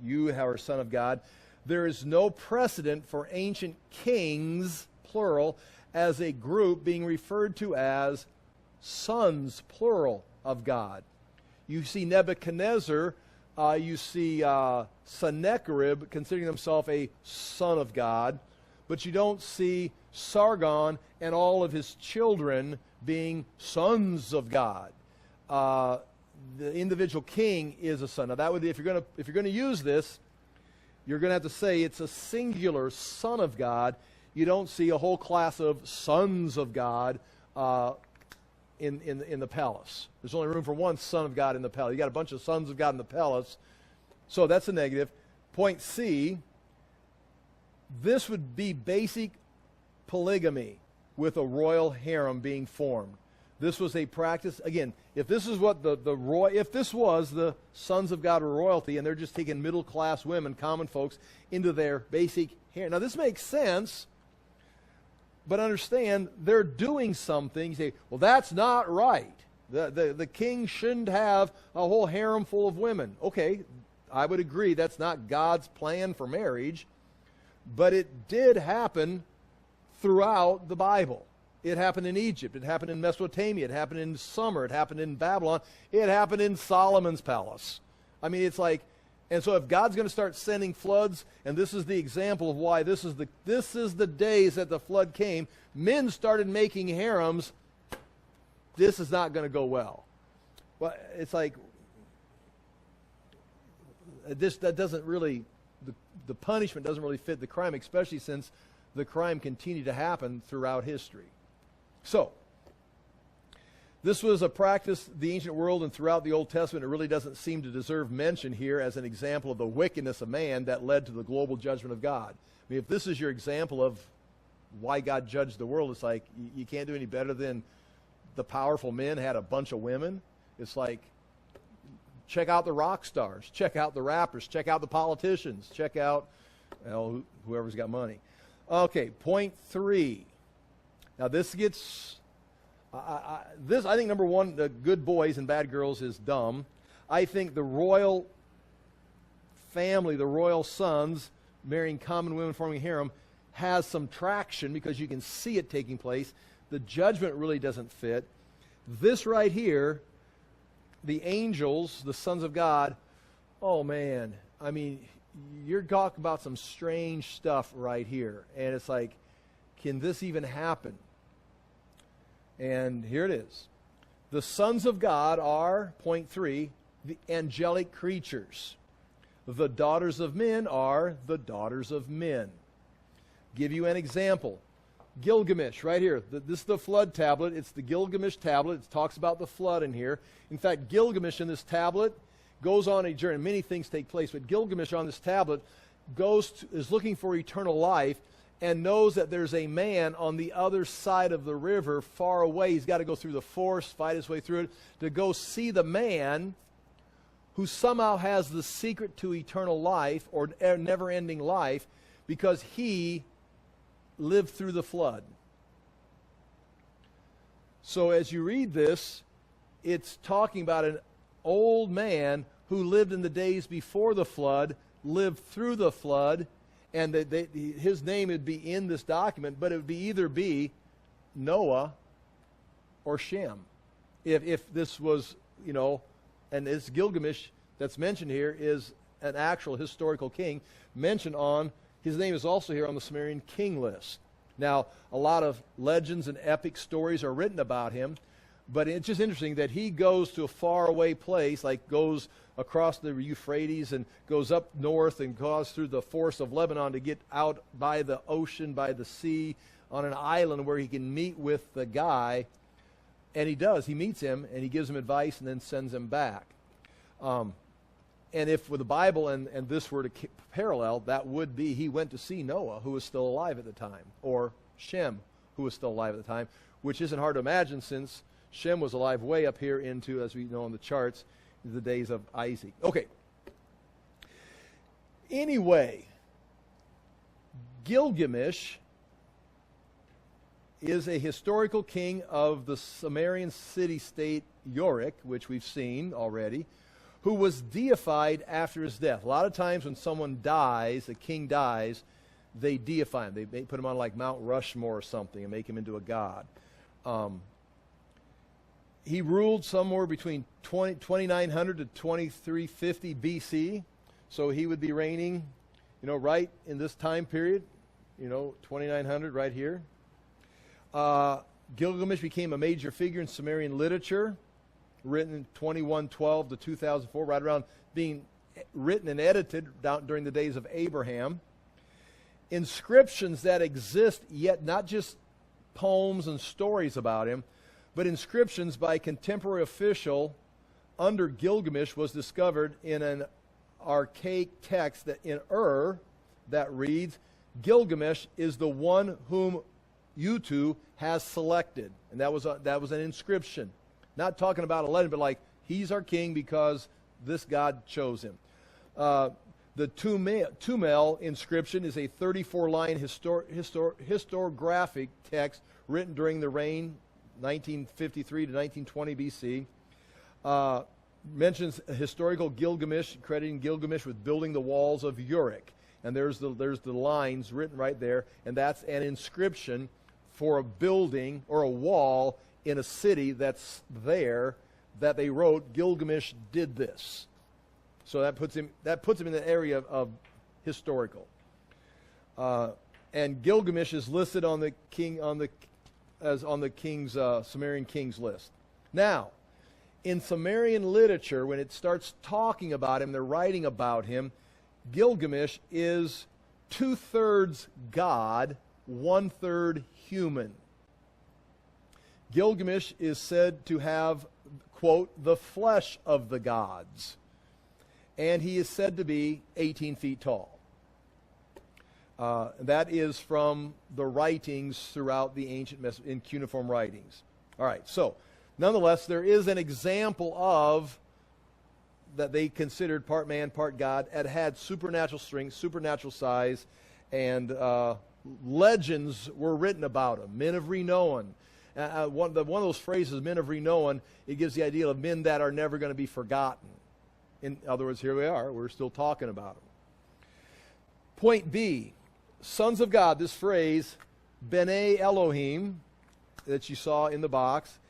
you are Son of God, there is no precedent for ancient kings, plural, as a group being referred to as sons, plural, of God. You see Nebuchadnezzar, you see Sennacherib considering himself a son of God, but you don't see Sargon and all of his children being sons of God. the individual king is a son. Now that would be, if you're going to use this, you're going to have to say it's a singular son of God. You don't see a whole class of sons of God in the palace. There's only room for one son of God in the palace. You got a bunch of sons of God in the palace. So that's a negative. Point C, this would be basic polygamy with a royal harem being formed. This was a practice. Again, if this is what if this was the sons of God or royalty, and they're just taking middle class women, common folks, into their basic harem. Now this makes sense, but understand they're doing something. You say, well, that's not right. The king shouldn't have a whole harem full of women. Okay, I would agree that's not God's plan for marriage, but it did happen throughout the Bible. It happened in Egypt. It happened in Mesopotamia. It happened in Sumer. It happened in Babylon. It happened in Solomon's palace. I mean, it's like, and so if God's going to start sending floods, and this is the example of why this is the days that the flood came, men started making harems, this is not going to go well. Well, it's like, that doesn't really, the punishment doesn't really fit the crime, especially since the crime continued to happen throughout history. So, this was a practice in the ancient world and throughout the Old Testament. It really doesn't seem to deserve mention here as an example of the wickedness of man that led to the global judgment of God. I mean, if this is your example of why God judged the world, it's like you can't do any better than the powerful men had a bunch of women. It's like, check out the rock stars, check out the rappers, check out the politicians, check out whoever's got money. Okay, point 3. Now this gets, I think number one, the good boys and bad girls is dumb. I think the royal family, the royal sons marrying common women forming a harem has some traction because you can see it taking place. The judgment really doesn't fit. This right here, the angels, the sons of God, oh man, I mean, you're talking about some strange stuff right here. And it's like, can this even happen? And here it is. The sons of God are, point 3, the angelic creatures. The daughters of men are the daughters of men. Give you an example. Gilgamesh, right here. This is the flood tablet. It's the Gilgamesh tablet. It talks about the flood in here. In fact, Gilgamesh in this tablet goes on a journey. Many things take place, but Gilgamesh on this tablet is looking for eternal life and knows that there's a man on the other side of the river far away. He's got to go through the forest, fight his way through it, to go see the man who somehow has the secret to eternal life or never-ending life because he lived through the flood. So as you read this, it's talking about an old man who lived in the days before the flood, lived through the flood, and his name would be in this document, but it would either be Noah or Shem. If this was, and this Gilgamesh that's mentioned here is an actual historical king mentioned on, his name is also here on the Sumerian king list. Now, a lot of legends and epic stories are written about him, but it's just interesting that he goes to a faraway place, like goes across the Euphrates and goes up north and goes through the forests of Lebanon to get out by the ocean, by the sea, on an island where he can meet with the guy. And he does. He meets him, and he gives him advice and then sends him back. And if with the Bible and this were to parallel, that would be he went to see Noah, who was still alive at the time, or Shem, who was still alive at the time, which isn't hard to imagine since Shem was alive way up here into, as we know on the charts, the days of Isaac. Okay. Anyway, Gilgamesh is a historical king of the Sumerian city-state Uruk, which we've seen already, who was deified after his death. A lot of times when someone dies, a king dies, they deify him. They put him on like Mount Rushmore or something and make him into a god. He ruled somewhere between 2900 to 2350 BC, so he would be reigning, right in this time period, 2900 right here. Gilgamesh became a major figure in Sumerian literature written in 2112 to 2004, right around being written and edited down during the days of Abraham. Inscriptions that exist, yet not just poems and stories about him, but inscriptions by a contemporary official under Gilgamesh was discovered in an archaic text that in Ur that reads, Gilgamesh is the one whom Utu has selected. And that was an inscription. Not talking about a legend, but like, he's our king because this God chose him. The Tumel inscription is a 34-line historiographic text written during the reign 1953 to 1920 BC. Mentions a historical Gilgamesh, crediting Gilgamesh with building the walls of Uruk. And there's the lines written right there, and that's an inscription for a building or a wall in a city that's there that they wrote, Gilgamesh did this. So that puts him in the area of historical. And Gilgamesh is listed on the Sumerian king's list. Now, in Sumerian literature, when it starts talking about him, they're writing about him, Gilgamesh is 2/3 God, 1/3 human. Gilgamesh is said to have, quote, the flesh of the gods. And he is said to be 18 feet tall. That is from the writings throughout the ancient in cuneiform writings. All right, so nonetheless, there is an example of that they considered part man, part God, and had supernatural strength, supernatural size, and legends were written about him. Men of renown. One of those phrases, men of renown, it gives the idea of men that are never going to be forgotten. In other words, here we are. We're still talking about them. Point B, sons of God, this phrase, B'nai Elohim, that you saw in the box,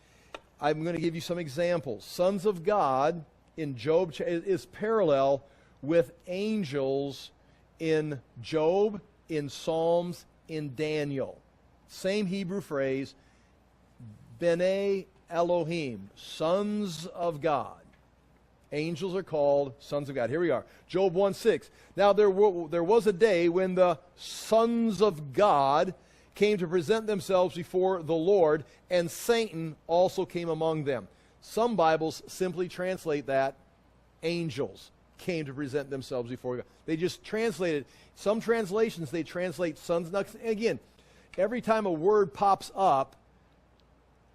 I'm going to give you some examples. Sons of God in Job is parallel with angels in Job, in Psalms, in Daniel. Same Hebrew phrase, B'nai Elohim, sons of God. Angels are called sons of God. Here we are. Job 1:6. Now there was a day when the sons of God came to present themselves before the Lord, and Satan also came among them. Some Bibles simply translate that angels came to present themselves before God. They just translate it. Some translations, they translate sons. Now, again, every time a word pops up,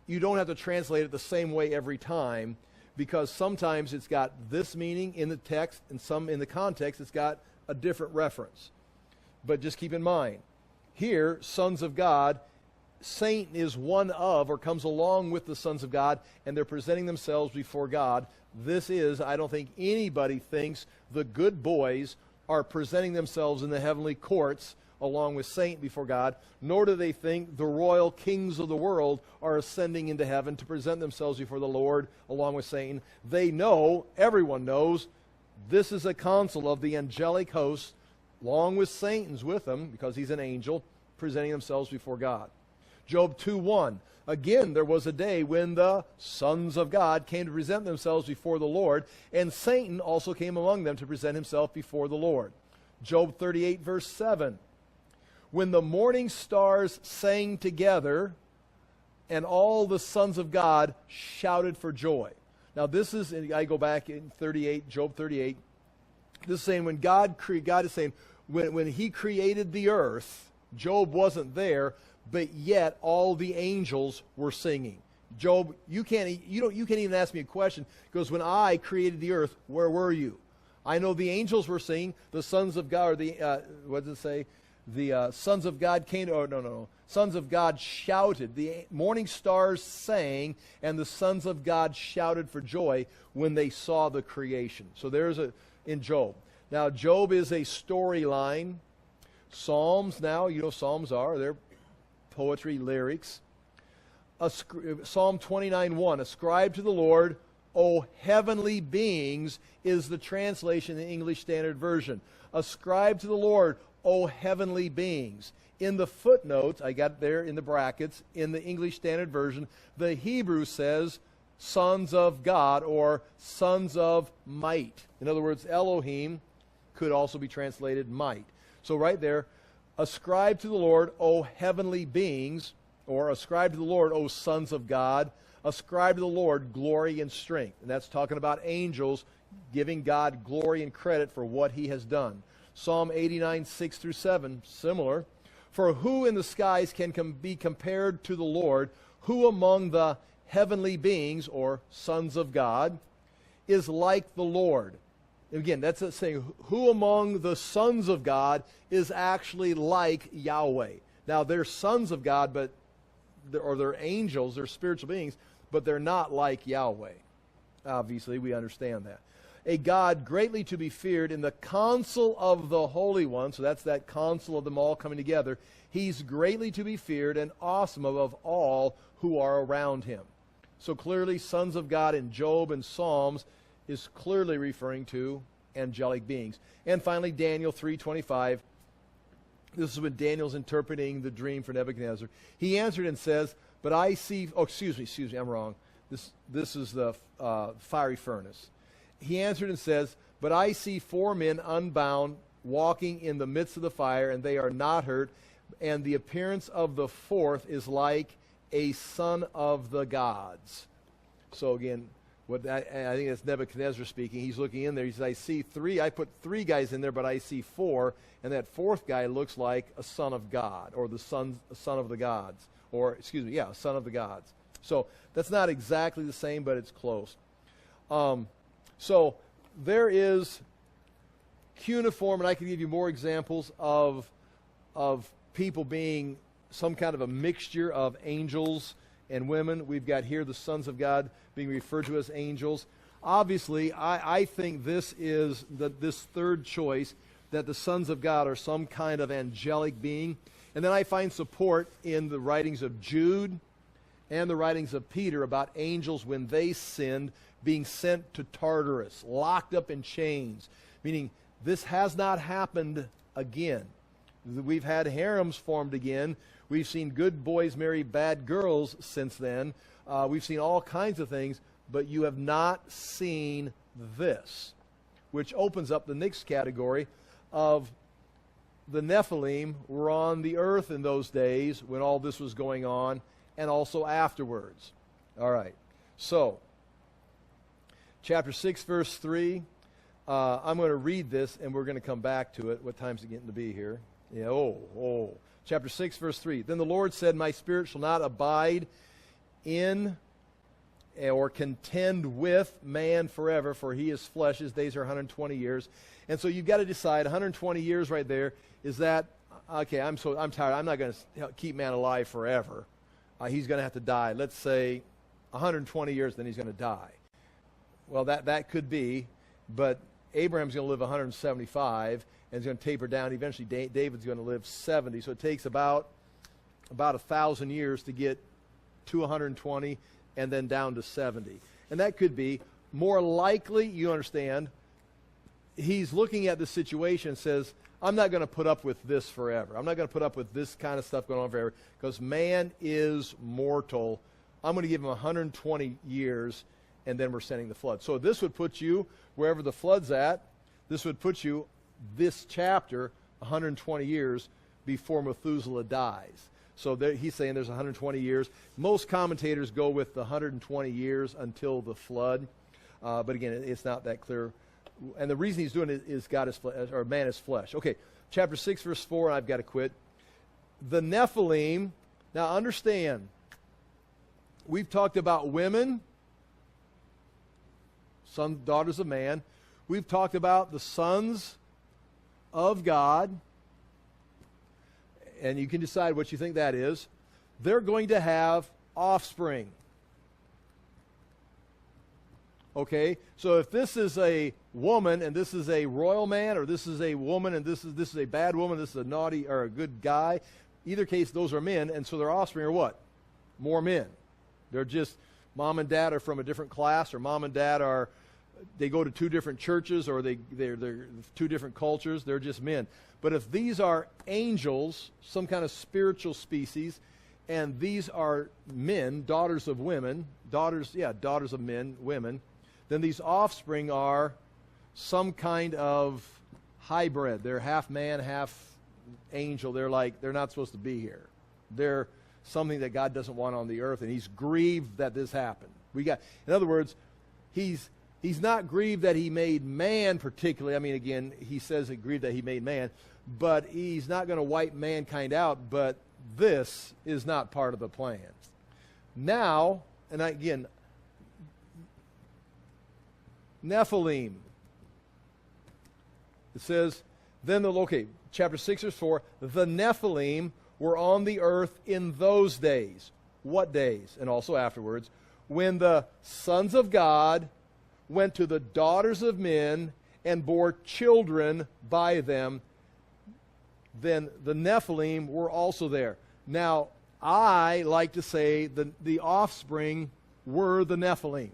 you don't have to translate it the same way every time, because sometimes it's got this meaning in the text, and some in the context it's got a different reference. But just keep in mind, here, sons of God, Satan is one of, or comes along with the sons of God, and they're presenting themselves before God. This is, I don't think anybody thinks the good boys are presenting themselves in the heavenly courts along with Satan before God, nor do they think the royal kings of the world are ascending into heaven to present themselves before the Lord along with Satan. They know, everyone knows, this is a council of the angelic host, along with Satan's with them, because he's an angel, presenting themselves before God. Job 2:1. Again, there was a day when the sons of God came to present themselves before the Lord, and Satan also came among them to present himself before the Lord. Job 38, verse 7. When the morning stars sang together, and all the sons of God shouted for joy. Now this is, and I go back in 38, Job 38. This is saying when God is saying, when he created the earth, Job wasn't there, but yet all the angels were singing. Job, you can't even ask me a question, because when I created the earth, where were you? I know the angels were singing, the sons of God, or the, what does it say? The sons of God came to, sons of God shouted. The morning stars sang, and the sons of God shouted for joy when they saw the creation. So there's in Job. Now, Job is a storyline. Psalms now, Psalms they're poetry, lyrics. Psalm 29:1, ascribe to the Lord, O heavenly beings, is the translation in the English Standard Version. Ascribe to the Lord, O heavenly beings. In the footnotes, I got there in the brackets, in the English Standard Version, the Hebrew says, sons of God or sons of might. In other words, Elohim could also be translated might. So right there, ascribe to the Lord, O heavenly beings, or ascribe to the Lord, O sons of God. Ascribe to the Lord glory and strength. And that's talking about angels giving God glory and credit for what he has done. Psalm 89, 6 through 7, similar. For who in the skies can be compared to the Lord? Who among the heavenly beings, or sons of God, is like the Lord? Again, that's saying who among the sons of God is actually like Yahweh. Now, they're sons of God, but they're angels, they're spiritual beings, but they're not like Yahweh. Obviously, we understand that. A God greatly to be feared in the council of the Holy One. So that's that council of them all coming together. He's greatly to be feared and awesome above all who are around him. So clearly, sons of God in Job and Psalms is clearly referring to angelic beings. And finally, Daniel 3:25. This is when Daniel's interpreting the dream for Nebuchadnezzar. He answered and says, but I see, excuse me, I'm wrong. This is the fiery furnace. He answered and says, but I see 4 men unbound walking in the midst of the fire, and they are not hurt, and the appearance of the 4th is like a son of the gods. So again, I think that's Nebuchadnezzar speaking. He's looking in there. He says, I see 3. I put 3 guys in there, but I see 4. And that 4th guy looks like a son of God, or the son of the gods. Or, excuse me, yeah, son of the gods. So that's not exactly the same, but it's close. So there is cuneiform, and I can give you more examples of people being some kind of a mixture of angels and women. We've got here the sons of God being referred to as angels. Obviously, I think this is this third choice, that the sons of God are some kind of angelic being. And then I find support in the writings of Jude and the writings of Peter about angels when they sinned being sent to Tartarus, locked up in chains, meaning this has not happened again. We've had harems formed again. We've seen good boys marry bad girls since then. We've seen all kinds of things, but you have not seen this, which opens up the next category of the Nephilim were on the earth in those days when all this was going on, and also afterwards. All right. So, chapter 6, verse 3. I'm going to read this, and we're going to come back to it. What time's it getting to be here? Yeah, Chapter 6, verse 3. Then the Lord said, my spirit shall not abide in or contend with man forever, for he is flesh. His days are 120 years. And so you've got to decide, 120 years right there, is that, okay, I'm tired. I'm not going to keep man alive forever. He's going to have to die. Let's say 120 years, then he's going to die. Well, that could be, but Abraham's going to live 175, and he's going to taper down. Eventually, David's going to live 70. So it takes about 1,000 years to get to 120 and then down to 70. And that could be more likely, you understand, he's looking at the situation and says, I'm not going to put up with this forever. I'm not going to put up with this kind of stuff going on forever because man is mortal. I'm going to give him 120 years, and then we're sending the flood. So this would put you wherever the flood's at. This would put you this chapter 120 years before Methuselah dies. So he's saying there's 120 years. Most commentators go with the 120 years until the flood. But again, it's not that clear. And the reason he's doing it is God is flesh, or man is flesh. Okay, chapter 6, verse 4, and I've got to quit. The Nephilim, now understand, we've talked about women, daughters of man. We've talked about the sons of God, and you can decide what you think that is. They're going to have offspring. Okay, so if this is a woman and this is a royal man, or this is a woman and this is a bad woman, this is a naughty or a good guy, either case those are men, and so their offspring are what? More men. They're just, mom and dad are from a different class, or mom and dad they go to 2 different churches, or they're 2 different cultures. They're just men. But if these are angels, some kind of spiritual species, and these are men, daughters of women, daughters of men, women, then these offspring are some kind of hybrid. They're half man, half angel. They're not supposed to be here. They're something that God doesn't want on the earth, and he's grieved that this happened. In other words, he's not grieved that he made man particularly. I mean, again, he says he grieved that he made man, but he's not going to wipe mankind out, but this is not part of the plan. Now, and again, Nephilim. It says, chapter 6 verse 4, the Nephilim were on the earth in those days. What days? And also afterwards, when the sons of God went to the daughters of men and bore children by them, then the Nephilim were also there. Now, I like to say the offspring were the Nephilim.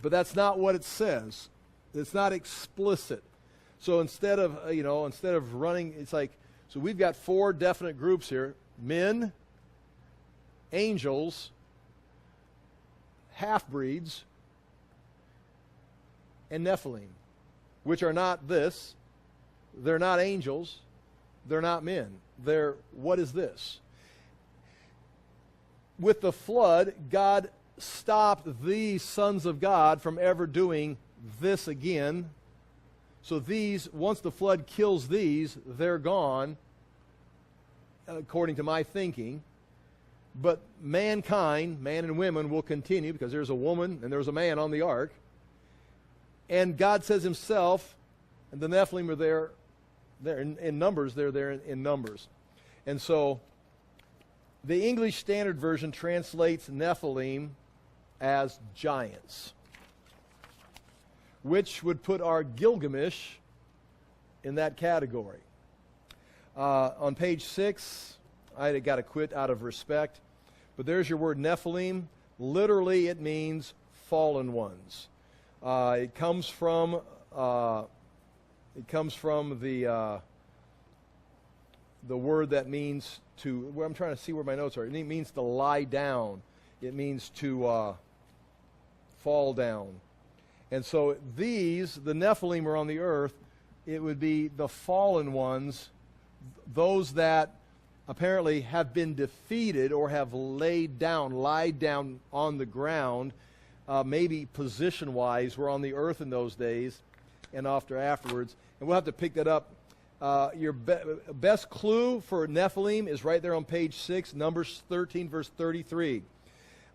But that's not what it says. It's not explicit. So instead of running, it's like, so we've got 4 definite groups here: men, angels, half-breeds, and Nephilim, which are not this. They're not angels. They're not men. What is this? With the flood, God stopped these sons of God from ever doing this again. So these, once the flood kills these, they're gone, according to my thinking. But mankind, man and women, will continue, because there's a woman and there's a man on the ark. And God says himself, and the Nephilim are there in numbers, they're there in numbers. And so the English Standard Version translates Nephilim as giants, which would put our Gilgamesh in that category. On page 6, I got to quit out of respect, but there's your word Nephilim. Literally, it means fallen ones. It comes from the word that means to. Well, I'm trying to see where my notes are. It means to lie down. It means to fall down. And so the Nephilim are on the earth. It would be the fallen ones, those that apparently have been defeated or have lied down on the ground, maybe position-wise, were on the earth in those days and afterwards. And we'll have to pick that up. Your best clue for Nephilim is right there on page 6, Numbers 13, verse 33.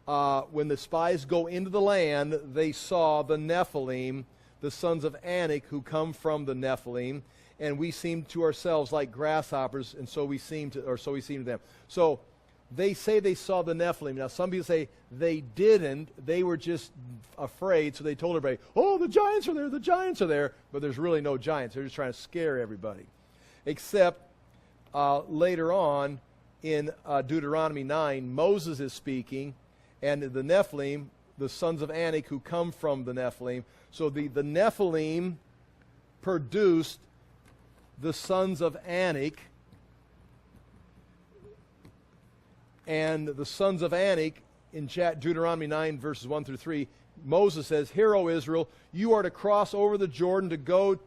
When the spies go into the land, they saw the Nephilim, the sons of Anak, who come from the Nephilim, and we seem to ourselves like grasshoppers, and so we seem to them. So they say they saw the Nephilim. Now, some people say they didn't. They were just afraid, so they told everybody, "Oh, the giants are there, the giants are there." But there's really no giants. They're just trying to scare everybody. Except later on in Deuteronomy 9, Moses is speaking, and the Nephilim, the sons of Anak who come from the Nephilim. So the Nephilim produced the sons of Anak, and the sons of Anak in Deuteronomy 9 verses 1 through 3, Moses says, "Hear, O Israel, you are to cross over the Jordan to go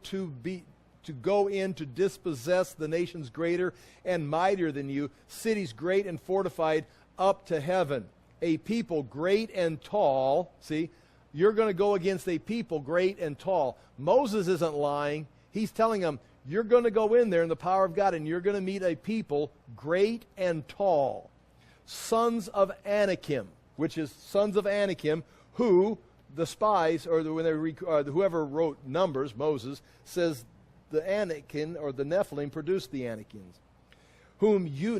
in to dispossess the nations greater and mightier than you, cities great and fortified up to heaven, a people great and tall." See, you're going to go against a people great and tall. Moses isn't lying. He's telling them, you're going to go in there in the power of God, and you're going to meet a people great and tall. Sons of Anakim, which is sons of Anakim, who the spies, or whoever wrote Numbers, Moses, says the Anakim, or the Nephilim, produced the Anakins. Whom you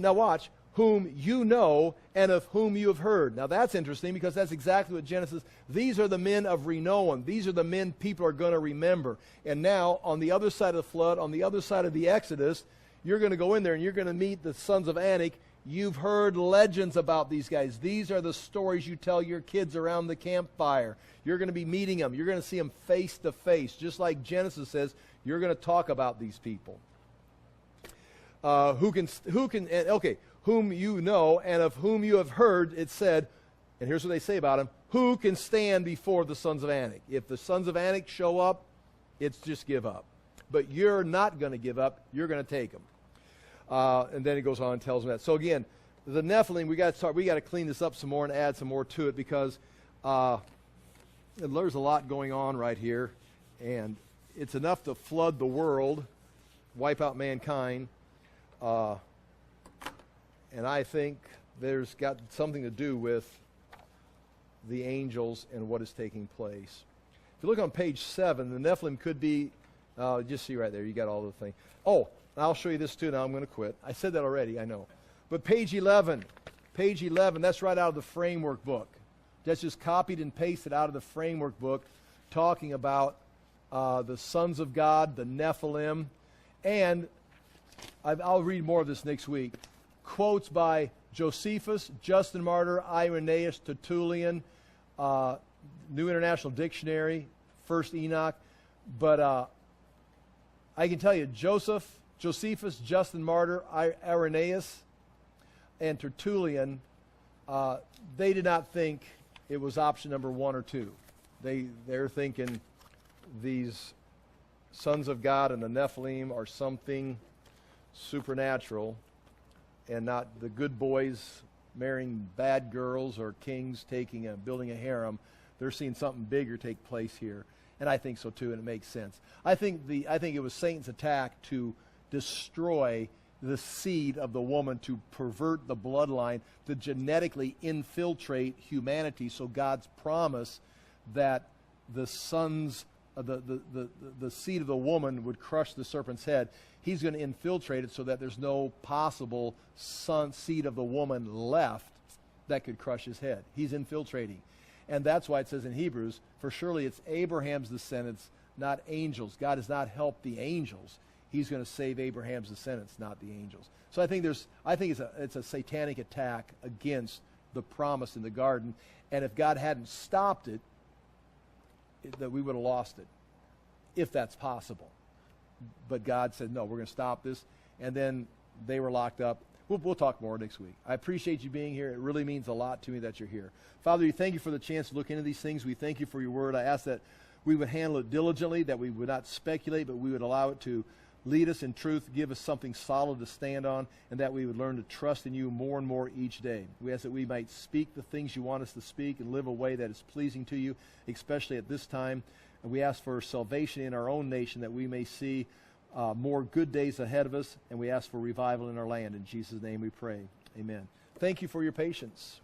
know, and of whom you have heard. Now that's interesting, because that's exactly what Genesis, these are the men of renown. These are the men people are going to remember. And now, on the other side of the flood, on the other side of the Exodus, you're going to go in there and you're going to meet the sons of Anak. You've heard legends about these guys. These are the stories you tell your kids around the campfire. You're going to be meeting them. You're going to see them face to face. Just like Genesis says, you're going to talk about these people. whom you know and of whom you have heard, it said, and here's what they say about him, who can stand before the sons of Anak? If the sons of Anak show up, it's just give up. But you're not going to give up. You're going to take them. And then he goes on and tells them that. So again, the Nephilim, we got to clean this up some more and add some more to it, because there's a lot going on right here, and it's enough to flood the world, wipe out mankind, and I think there's got something to do with the angels and what is taking place. If you look on page 7, the Nephilim could be, just see right there, you got all the things. Oh, I'll show you this too. Now I'm going to quit. I said that already, I know. But page 11, that's right out of the framework book. That's just copied and pasted out of the framework book, talking about the sons of God, the Nephilim, and I'll read more of this next week. Quotes by Josephus, Justin Martyr, Irenaeus, Tertullian, New International Dictionary, First Enoch. But I can tell you, Josephus, Justin Martyr, Irenaeus, and Tertullian, they did not think it was option number 1 or 2. They're thinking these sons of God and the Nephilim are something supernatural, and not the good boys marrying bad girls or kings building a harem. They're seeing something bigger take place here, and I think so too, and it makes sense. I think it was Satan's attack to destroy the seed of the woman, to pervert the bloodline, to genetically infiltrate humanity. So God's promise that the sons, the seed of the woman would crush the serpent's head, he's going to infiltrate it so that there's no possible seed of the woman left that could crush his head. He's infiltrating. And that's why it says in Hebrews, for surely it's Abraham's descendants, not angels. God has not helped the angels. He's going to save Abraham's descendants, not the angels. So I think it's a satanic attack against the promise in the garden. And if God hadn't stopped it, that we would have lost it, if that's possible. But God said, no, we're going to stop this. And then they were locked up. We'll talk more next week. I appreciate you being here. It really means a lot to me that you're here. Father, we thank you for the chance to look into these things. We thank you for your word. I ask that we would handle it diligently, that we would not speculate, but we would allow it to lead us in truth, give us something solid to stand on, and that we would learn to trust in you more and more each day. We ask that we might speak the things you want us to speak and live a way that is pleasing to you, especially at this time. And we ask for salvation in our own nation, that we may see more good days ahead of us, and we ask for revival in our land. In Jesus' name we pray. Amen. Thank you for your patience.